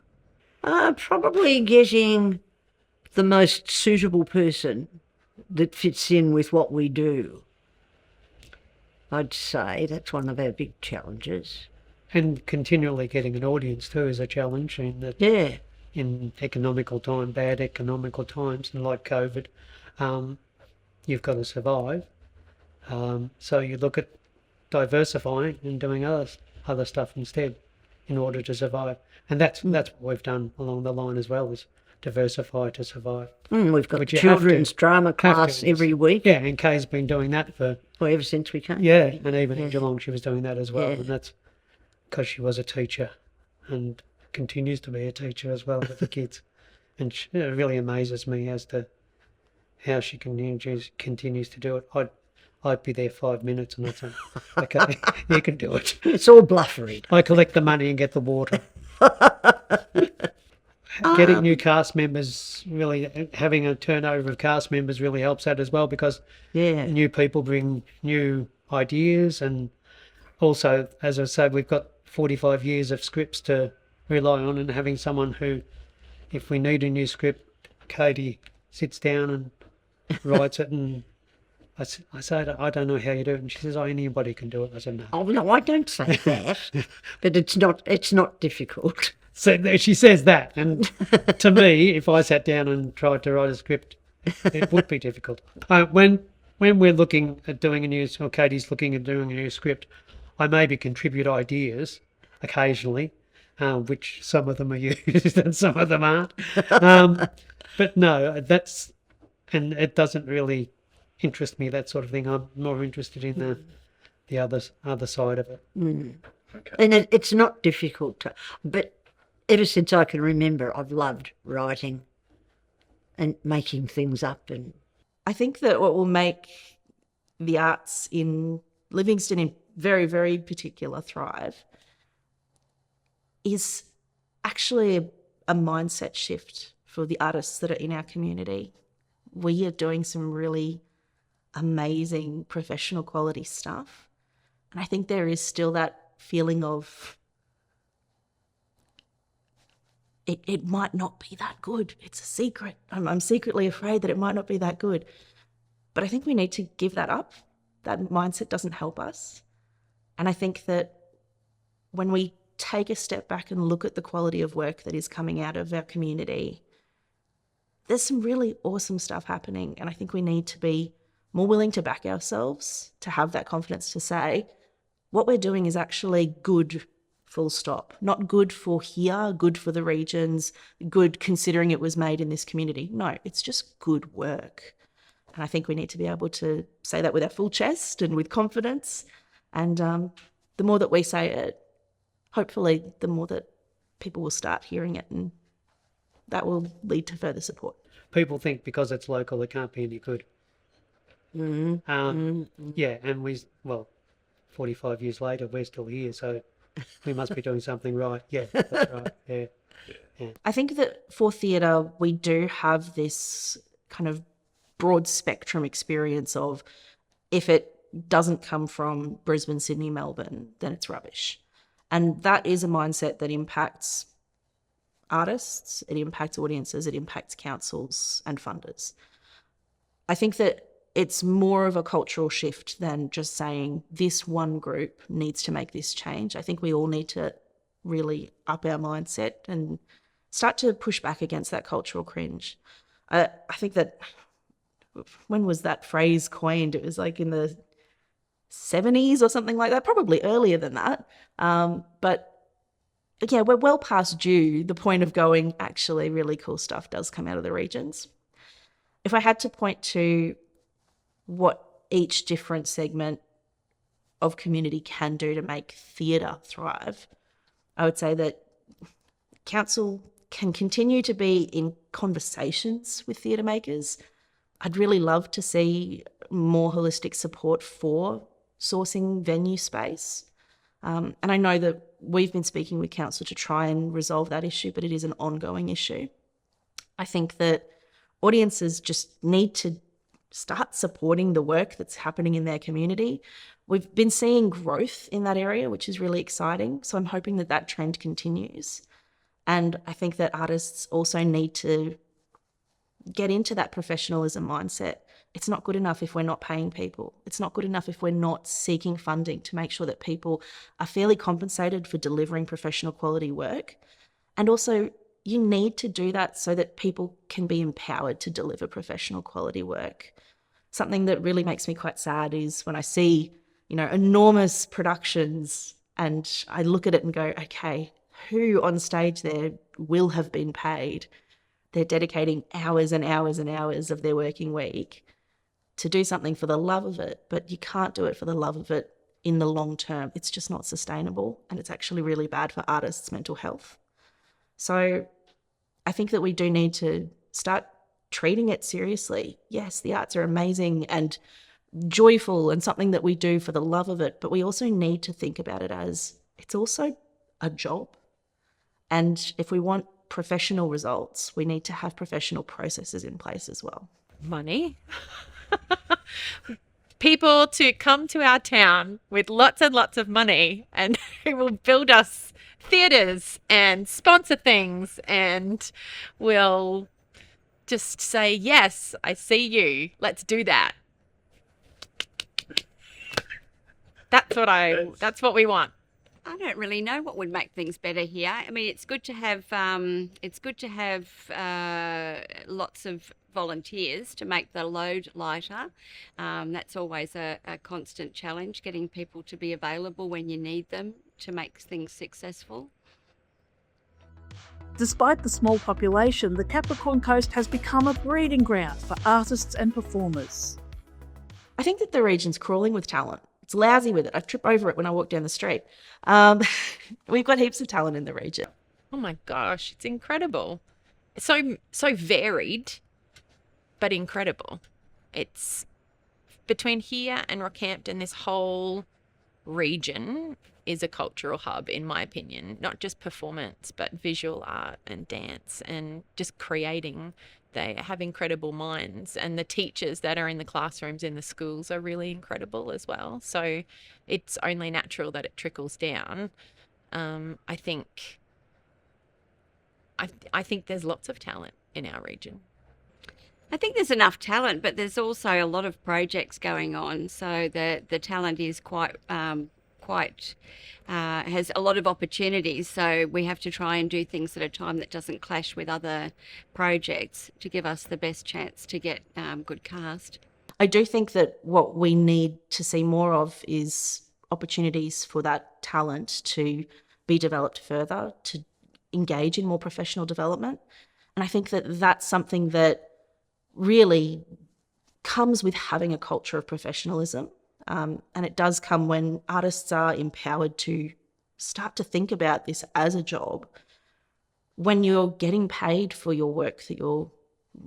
S4: Probably getting the most suitable person that fits in with what we do. I'd say that's one of our big challenges.
S5: And continually getting an audience too is a challenge. In that,
S4: Yeah.
S5: in bad economical times, and like COVID, you've got to survive. So you look at diversifying and doing other stuff instead in order to survive. And that's what we've done along the line as well, is diversify to survive.
S4: We've got
S5: Which you
S4: children's drama class every week.
S5: Yeah, and Kay's been doing that for...
S4: Well, ever since we came.
S5: Yeah, and even in Geelong she was doing that as well.
S4: Yeah.
S5: And that's because she was a teacher and continues to be a teacher as well with the kids. And it really amazes me as to how she continues to do it. I'd be there 5 minutes and I'd say, okay, you can do it.
S4: It's all bluffery.
S5: I collect the money and get the water. Getting new cast members, really having a turnover of cast members really helps that as well, because new people bring new ideas, and also, as I said, we've got 45 years of scripts to rely on, and having someone who, if we need a new script, Katie sits down and writes it, and I say, I don't know how you do it, and she says, anybody can do it. I said, no.
S4: Oh, no, I don't say that, but it's not difficult.
S5: So she says that, and to me, if I sat down and tried to write a script, it would be difficult. When we're looking at doing or Katie's looking at doing a new script, I maybe contribute ideas occasionally, which some of them are used and some of them aren't. But no, and it doesn't really interest me, that sort of thing. I'm more interested in the other side of it.
S1: Okay.
S4: And it's not difficult but ever since I can remember, I've loved writing and making things up. And
S3: I think that what will make the arts in Livingstone in very, very particular thrive is actually a mindset shift for the artists that are in our community. We are doing some really amazing professional quality stuff. And I think there is still that feeling of it might not be that good. It's a secret. I'm secretly afraid that it might not be that good. But I think we need to give that up. That mindset doesn't help us. And I think that when we take a step back and look at the quality of work that is coming out of our community, there's some really awesome stuff happening. And I think we need to be more willing to back ourselves, to have that confidence to say, what we're doing is actually good, full stop. Not good for here, good for the regions, good considering it was made in this community. No, it's just good work. And I think we need to be able to say that with our full chest and with confidence. And the more that we say it, hopefully the more that people will start hearing it, and that will lead to further support.
S5: People think because it's local, it can't be any good. Yeah, and 45 years later, we're still here, so we must be doing something right. Yeah, that's right. Yeah.
S3: I think that for theatre, we do have this kind of broad spectrum experience of, if it doesn't come from Brisbane, Sydney, Melbourne, then it's rubbish. And that is a mindset that impacts artists, it impacts audiences, it impacts councils and funders. I think that it's more of a cultural shift than just saying this one group needs to make this change. I think we all need to really up our mindset and start to push back against that cultural cringe. I think that, when was that phrase coined? It was like in the 70s or something like that, probably earlier than that. But yeah, we're well past due the point of going, actually, really cool stuff does come out of the regions. If I had to point to what each different segment of community can do to make theatre thrive, I would say that council can continue to be in conversations with theatre makers. I'd really love to see more holistic support for sourcing venue space. And I know that we've been speaking with council to try and resolve that issue, but it is an ongoing issue. I think that audiences just need to start supporting the work that's happening in their community. We've been seeing growth in that area, which is really exciting. So I'm hoping that that trend continues. And I think that artists also need to get into that professionalism mindset. It's not good enough if we're not paying people. It's not good enough if we're not seeking funding to make sure that people are fairly compensated for delivering professional quality work. And also, you need to do that so that people can be empowered to deliver professional quality work. Something that really makes me quite sad is when I see, enormous productions and I look at it and go, okay, who on stage there will have been paid? They're dedicating hours and hours and hours of their working week to do something for the love of it, but you can't do it for the love of it in the long term. It's just not sustainable, and it's actually really bad for artists' mental health. So I think that we do need to start treating it seriously. Yes, the arts are amazing and joyful and something that we do for the love of it, but we also need to think about it as it's also a job. And if we want professional results, we need to have professional processes in place as well.
S6: Money. People to come to our town with lots and lots of money and who will build us theatres and sponsor things and will just say, yes, I see you. Let's do that. That's what we want.
S7: I don't really know what would make things better here. I mean, it's good to have lots of volunteers to make the load lighter. That's always a constant challenge, getting people to be available when you need them to make things successful.
S2: Despite the small population, the Capricorn Coast has become a breeding ground for artists and performers.
S3: I think that the region's crawling with talent. It's lousy with it. I trip over it when I walk down the street. We've got heaps of talent in the region.
S6: Oh my gosh, it's incredible. It's so varied, but incredible. It's between here and Rockhampton, this whole region is a cultural hub, in my opinion. Not just performance, but visual art and dance and just creating. They have incredible minds, and the teachers that are in the classrooms in the schools are really incredible as well. So it's only natural that it trickles down. I think I think there's lots of talent in our region.
S7: I think there's enough talent, but there's also a lot of projects going on. So the talent is quite has a lot of opportunities. So we have to try and do things at a time that doesn't clash with other projects to give us the best chance to get good cast.
S3: I do think that what we need to see more of is opportunities for that talent to be developed further, to engage in more professional development. And I think that that's something that really comes with having a culture of professionalism. And it does come when artists are empowered to start to think about this as a job. When you're getting paid for your work that you're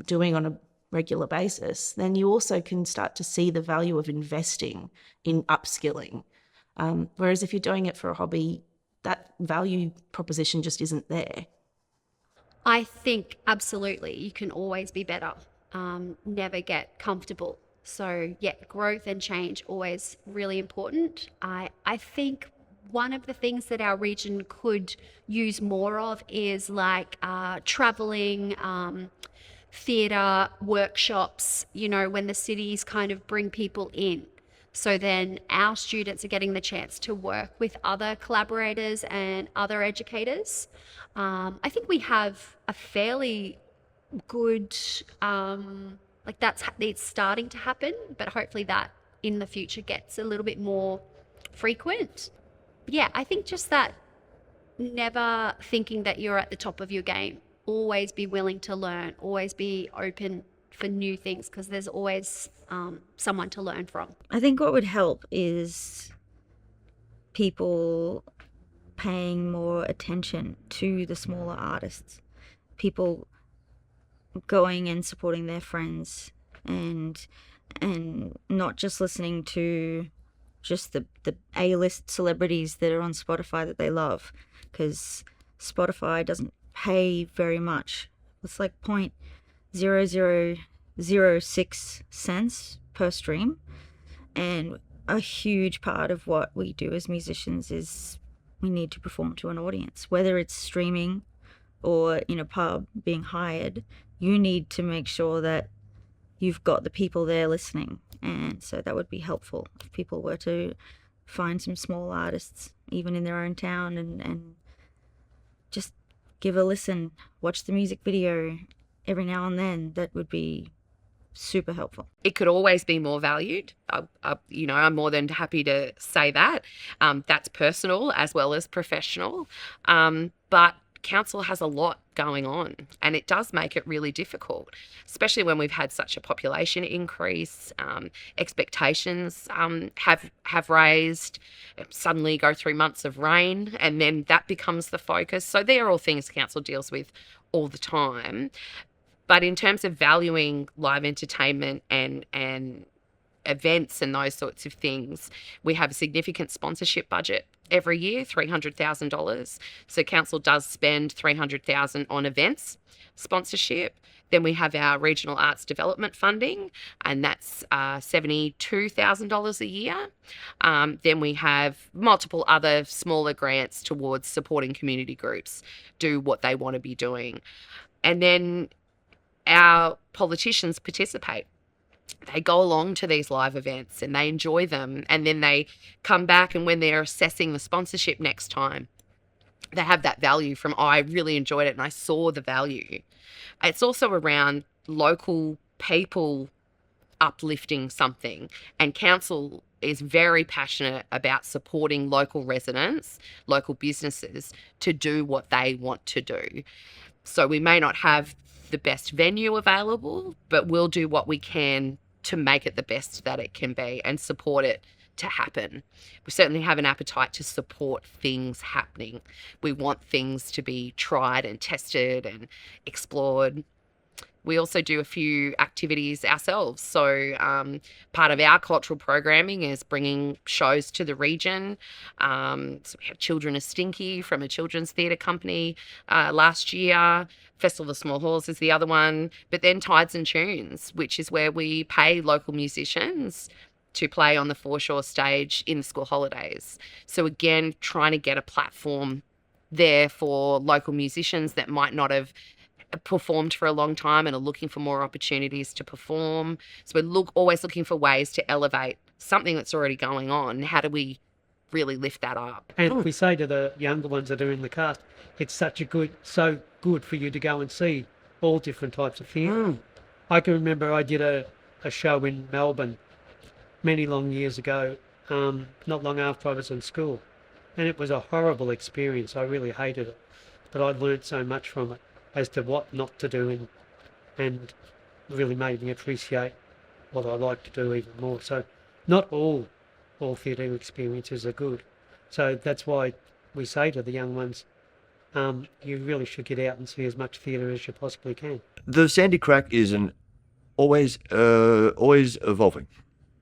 S3: doing on a regular basis, then you also can start to see the value of investing in upskilling. Whereas if you're doing it for a hobby, that value proposition just isn't there.
S8: I think absolutely you can always be better. Never get comfortable. So yeah, growth and change always really important. I think one of the things that our region could use more of is like traveling, theatre, workshops, when the cities kind of bring people in. So then our students are getting the chance to work with other collaborators and other educators. I think we have a fairly good, it's starting to happen, but hopefully that in the future gets a little bit more frequent. Yeah, I think just that never thinking that you're at the top of your game. Always be willing to learn, always be open for new things, because there's always someone to learn from.
S10: I think what would help is people paying more attention to the smaller artists, people going and supporting their friends, and not just listening to just the A-list celebrities that are on Spotify that they love, because Spotify doesn't pay very much. It's like 0.0006 cents per stream, and a huge part of what we do as musicians is we need to perform to an audience, whether it's streaming or in a pub being hired. You need to make sure that you've got the people there listening, and so that would be helpful if people were to find some small artists even in their own town and just give a listen, watch the music video every now and then. That would be super helpful.
S11: It could always be more valued. I'm more than happy to say that. That's personal as well as professional. But council has a lot going on, and it does make it really difficult, especially when we've had such a population increase. Expectations have raised, suddenly go through months of rain, and then that becomes the focus. So they're all things council deals with all the time. But in terms of valuing live entertainment and events and those sorts of things, we have a significant sponsorship budget every year, $300,000. So council does spend $300,000 on events sponsorship. Then we have our regional arts development funding, and that's $72,000 a year. Then we have multiple other smaller grants towards supporting community groups do what they want to be doing. And then our politicians participate. They go along to these live events and they enjoy them, and then they come back, and when they're assessing the sponsorship next time, they have that value from, I really enjoyed it and I saw the value. It's also around local people uplifting something, and council is very passionate about supporting local residents, local businesses to do what they want to do. So we may not have the best venue available, but we'll do what we can to make it the best that it can be and support it to happen. We certainly have an appetite to support things happening. We want things to be tried and tested and explored. We also do a few activities ourselves. So part of our cultural programming is bringing shows to the region. So we have Children Are Stinky from a children's theatre company last year. Festival of Small Halls is the other one. But then Tides and Tunes, which is where we pay local musicians to play on the foreshore stage in the school holidays. So again, trying to get a platform there for local musicians that might not have performed for a long time and are looking for more opportunities to perform. So we're always looking for ways to elevate something that's already going on. How do we really lift that up?
S5: And we say to the younger ones that are in the cast, it's so good for you to go and see all different types of theatre. I can remember I did a show in Melbourne many long years ago, not long after I was in school. And it was a horrible experience. I really hated it. But I learned so much from it as to what not to do and really made me appreciate what I like to do even more. So not all theatre experiences are good. So that's why we say to the young ones, you really should get out and see as much theatre as you possibly can.
S9: The Sandy Crack is always evolving.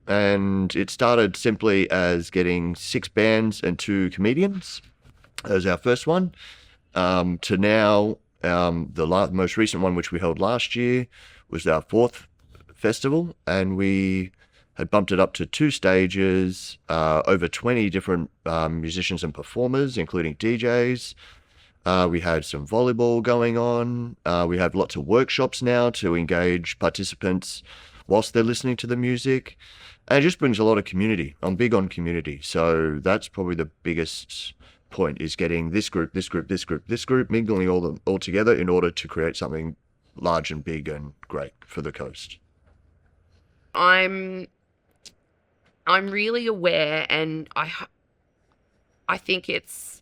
S9: And it started simply as getting 6 bands and 2 comedians as our first one, to now the most recent one, which we held last year, was our 4th festival, and we had bumped it up to 2 stages, over 20 different musicians and performers, including DJs. We had some volleyball going on. We have lots of workshops now to engage participants whilst they're listening to the music. And it just brings a lot of community. I'm big on community. So that's probably the biggest point, is getting this group, mingling all together in order to create something large and big and great for the coast.
S11: I'm really aware, and I think it's,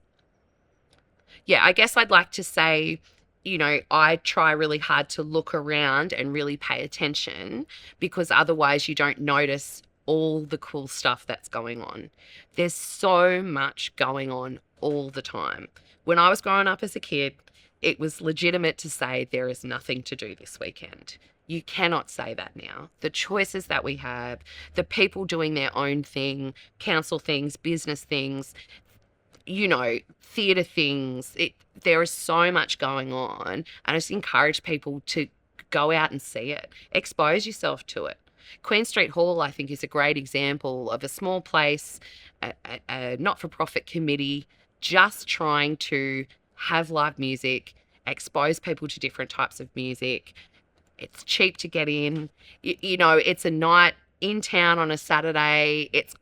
S11: I guess I'd like to say, I try really hard to look around and really pay attention, because otherwise you don't notice all the cool stuff that's going on. There's so much going on all the time. When I was growing up as a kid, it was legitimate to say there is nothing to do this weekend. You cannot say that now. The choices that we have, the people doing their own thing, council things, business things, theatre things, there is so much going on. I just encourage people to go out and see it. Expose yourself to it. Queen Street Hall, I think, is a great example of a small place, a not-for-profit committee, just trying to have live music, expose people to different types of music. It's cheap to get in. It's a night in town on a Saturday. It's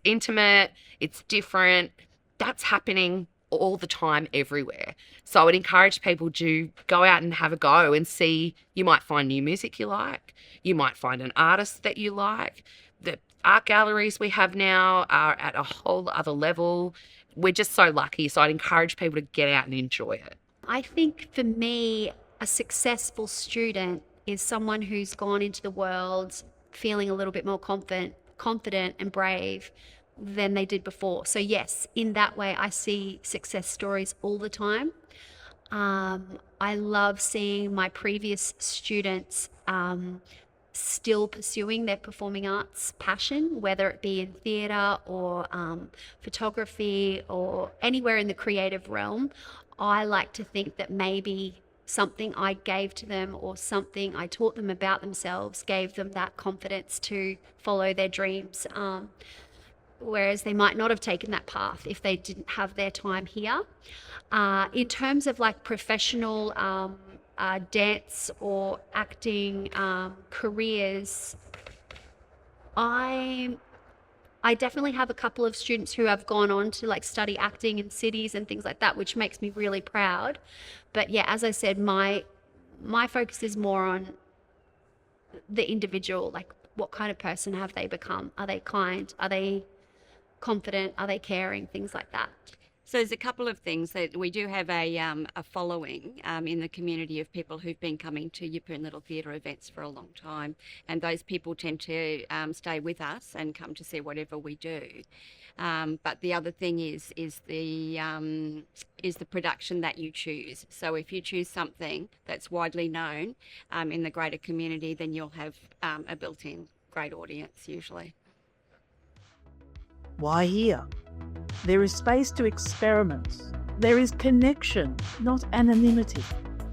S11: intimate, it's different. That's happening all the time everywhere. So I would encourage people to go out and have a go and see. You might find new music you like. You might find an artist that you like. The art galleries we have now are at a whole other level. We're just so lucky. So I'd encourage people to get out and enjoy it.
S8: I think for me, a successful student is someone who's gone into the world feeling a little bit more confident and brave than they did before. So yes, in that way, I see success stories all the time. I love seeing my previous students still pursuing their performing arts passion, whether it be in theatre or photography or anywhere in the creative realm. I like to think that maybe something I gave to them or something I taught them about themselves gave them that confidence to follow their dreams. Whereas they might not have taken that path if they didn't have their time here. In terms of like professional dance or acting careers, I definitely have a couple of students who have gone on to like study acting in cities and things like that, which makes me really proud. But yeah, as I said, my focus is more on the individual, like what kind of person have they become? Are they kind? Are they confident? Are they caring? Things like that.
S7: So there's a couple of things that we do have a following in the community of people who've been coming to Yeppoon Little Theatre events for a long time, and those people tend to stay with us and come to see whatever we do. But the other thing is the production that you choose. So if you choose something that's widely known in the greater community, then you'll have a built-in great audience usually.
S2: Why here? There is space to experiment. There is connection, not anonymity.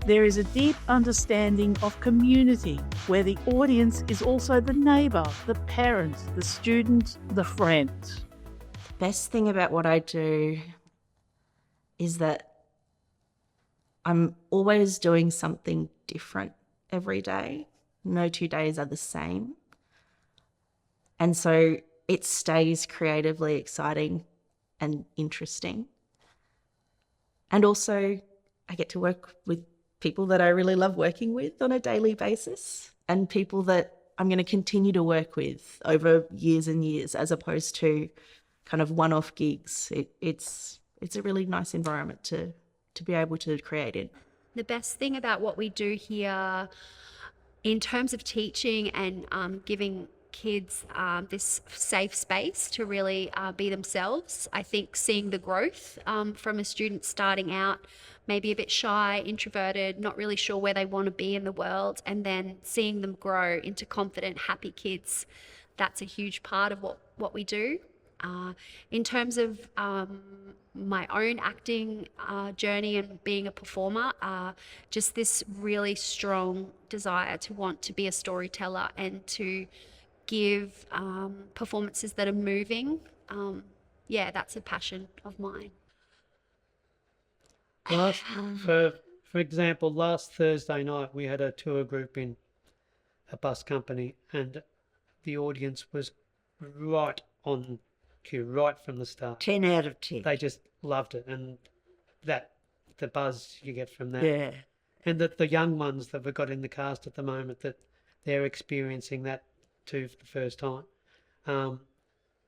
S2: There is a deep understanding of community where the audience is also the neighbour, the parent, the student, the friend.
S3: The best thing about what I do, is that I'm always doing something different every day. No 2 days are the same. And so it stays creatively exciting and interesting. And also, I get to work with people that I really love working with on a daily basis, and people that I'm going to continue to work with over years and years, as opposed to kind of one-off gigs. It's a really nice environment to be able to create in.
S8: The best thing about what we do here in terms of teaching and giving kids this safe space to really be themselves, I think seeing the growth from a student starting out maybe a bit shy, introverted, not really sure where they want to be in the world, and then seeing them grow into confident, happy kids, that's a huge part of what we do. In terms of my own acting journey and being a performer, just this really strong desire to want to be a storyteller and to give performances that are moving. Yeah, that's a passion of mine.
S5: For example, last Thursday night we had a tour group in a bus company, and the audience was right on cue, right from the start.
S4: 10 out of 10.
S5: They just loved it, and the buzz you get from that.
S4: Yeah.
S5: And that the young ones that we've got in the cast at the moment, that they're experiencing that too for the first time.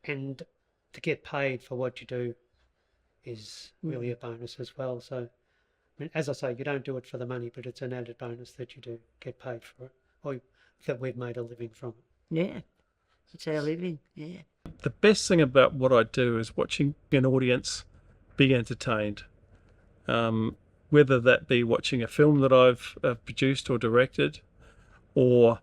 S5: And to get paid for what you do is really a bonus as well. So, I mean, as I say, you don't do it for the money, but it's an added bonus that you do get paid for it, or that we've made a living from it.
S4: Yeah. It's our living, yeah.
S1: The best thing about what I do is watching an audience be entertained. Whether that be watching a film that I've produced or directed, or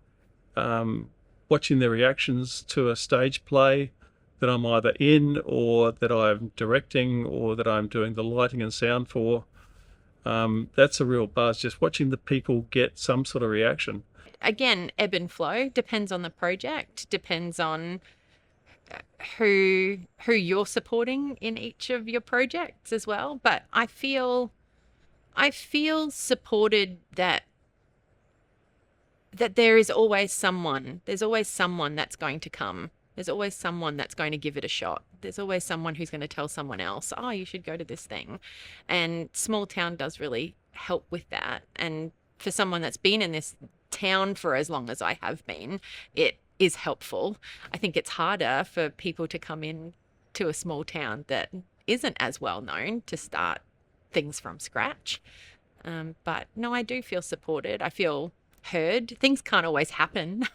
S1: watching their reactions to a stage play that I'm either in or that I'm directing or that I'm doing the lighting and sound for. That's a real buzz, just watching the people get some sort of reaction.
S6: Again, ebb and flow, depends on the project, depends on who you're supporting in each of your projects as well. But I feel supported that there is always someone. There's always someone that's going to come. There's always someone that's going to give it a shot. There's always someone who's going to tell someone else, oh, you should go to this thing. And small town does really help with that. And for someone that's been in this town for as long as I have been, it is helpful. I think it's harder for people to come in to a small town that isn't as well known to start things from scratch. But no, I do feel supported. I feel heard. Things can't always happen.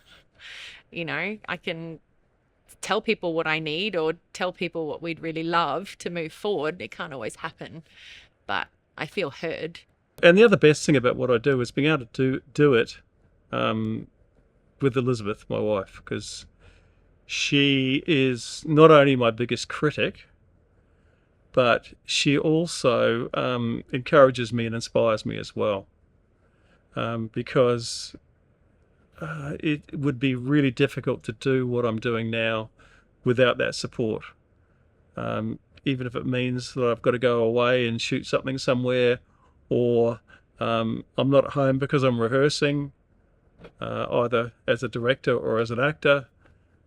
S6: You know, I can tell people what I need or tell people what we'd really love to move forward. It can't always happen, but I feel heard.
S1: And the other best thing about what I do is being able to do it with Elizabeth, my wife, because she is not only my biggest critic, but she also encourages me and inspires me as well. Because it would be really difficult to do what I'm doing now without that support. Even if it means that I've got to go away and shoot something somewhere, or I'm not at home because I'm rehearsing, either as a director or as an actor.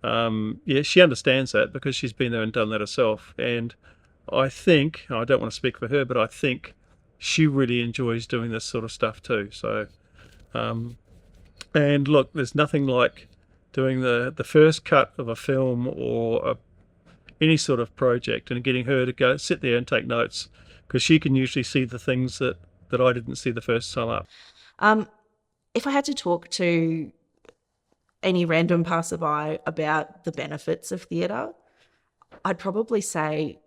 S1: Yeah, she understands that because she's been there and done that herself. And I think, I don't want to speak for her, but I think she really enjoys doing this sort of stuff too. So, and look, there's nothing like doing the first cut of a film or any sort of project and getting her to go sit there and take notes, because she can usually see the things that I didn't see the first time up.
S3: If I had to talk to any random passerby about the benefits of theatre, I'd probably say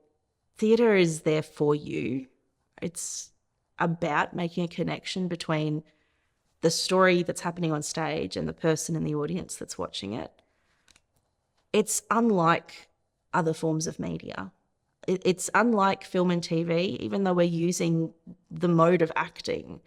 S3: theatre is there for you. It's about making a connection between the story that's happening on stage and the person in the audience that's watching it. It's unlike other forms of media. It's unlike film and TV, even though we're using the mode of acting.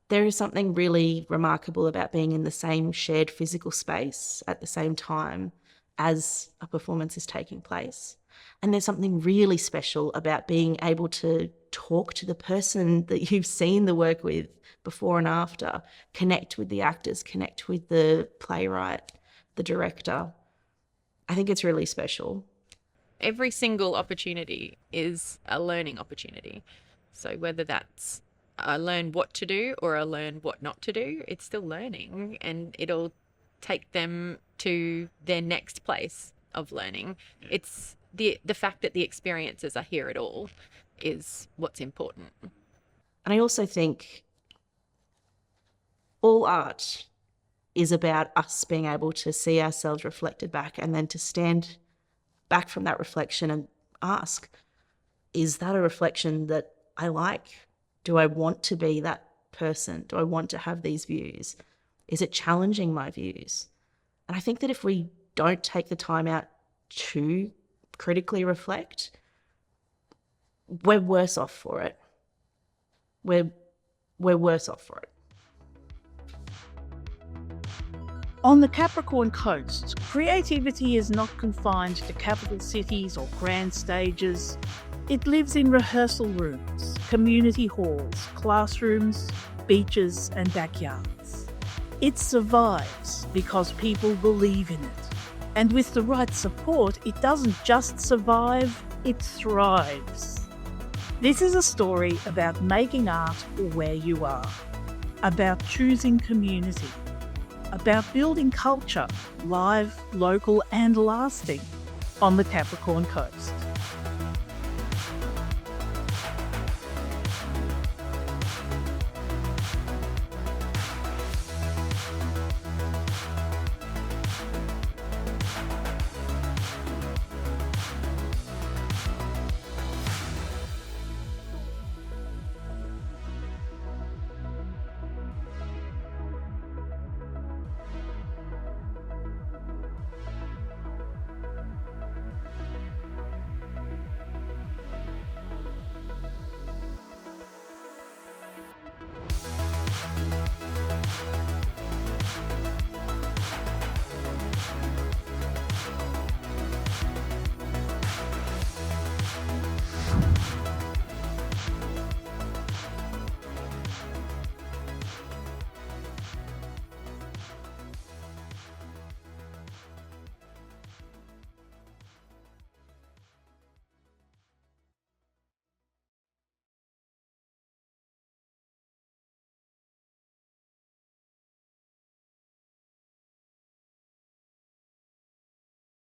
S3: There is something really remarkable about being in the same shared physical space at the same time as a performance is taking place. And there's something really special about being able to talk to the person that you've seen the work with before and after, connect with the actors, connect with the playwright, the director. I think it's really special.
S6: Every single opportunity is a learning opportunity. So whether that's I learn what to do or I learn what not to do, it's still learning, and it'll take them to their next place of learning. It's the fact that the experiences are here at all is what's important.
S3: And I also think all art is about us being able to see ourselves reflected back, and then to stand back from that reflection and ask, is that a reflection that I like? Do I want to be that person? Do I want to have these views? Is it challenging my views? And I think that if we don't take the time out to critically reflect, we're worse off for it. We're worse off for it.
S2: On the Capricorn Coast, creativity is not confined to capital cities or grand stages. It lives in rehearsal rooms, community halls, classrooms, beaches and backyards. It survives because people believe in it. And with the right support, it doesn't just survive, it thrives. This is a story about making art where you are, about choosing community, about building culture, live, local and lasting, on the Capricorn Coast.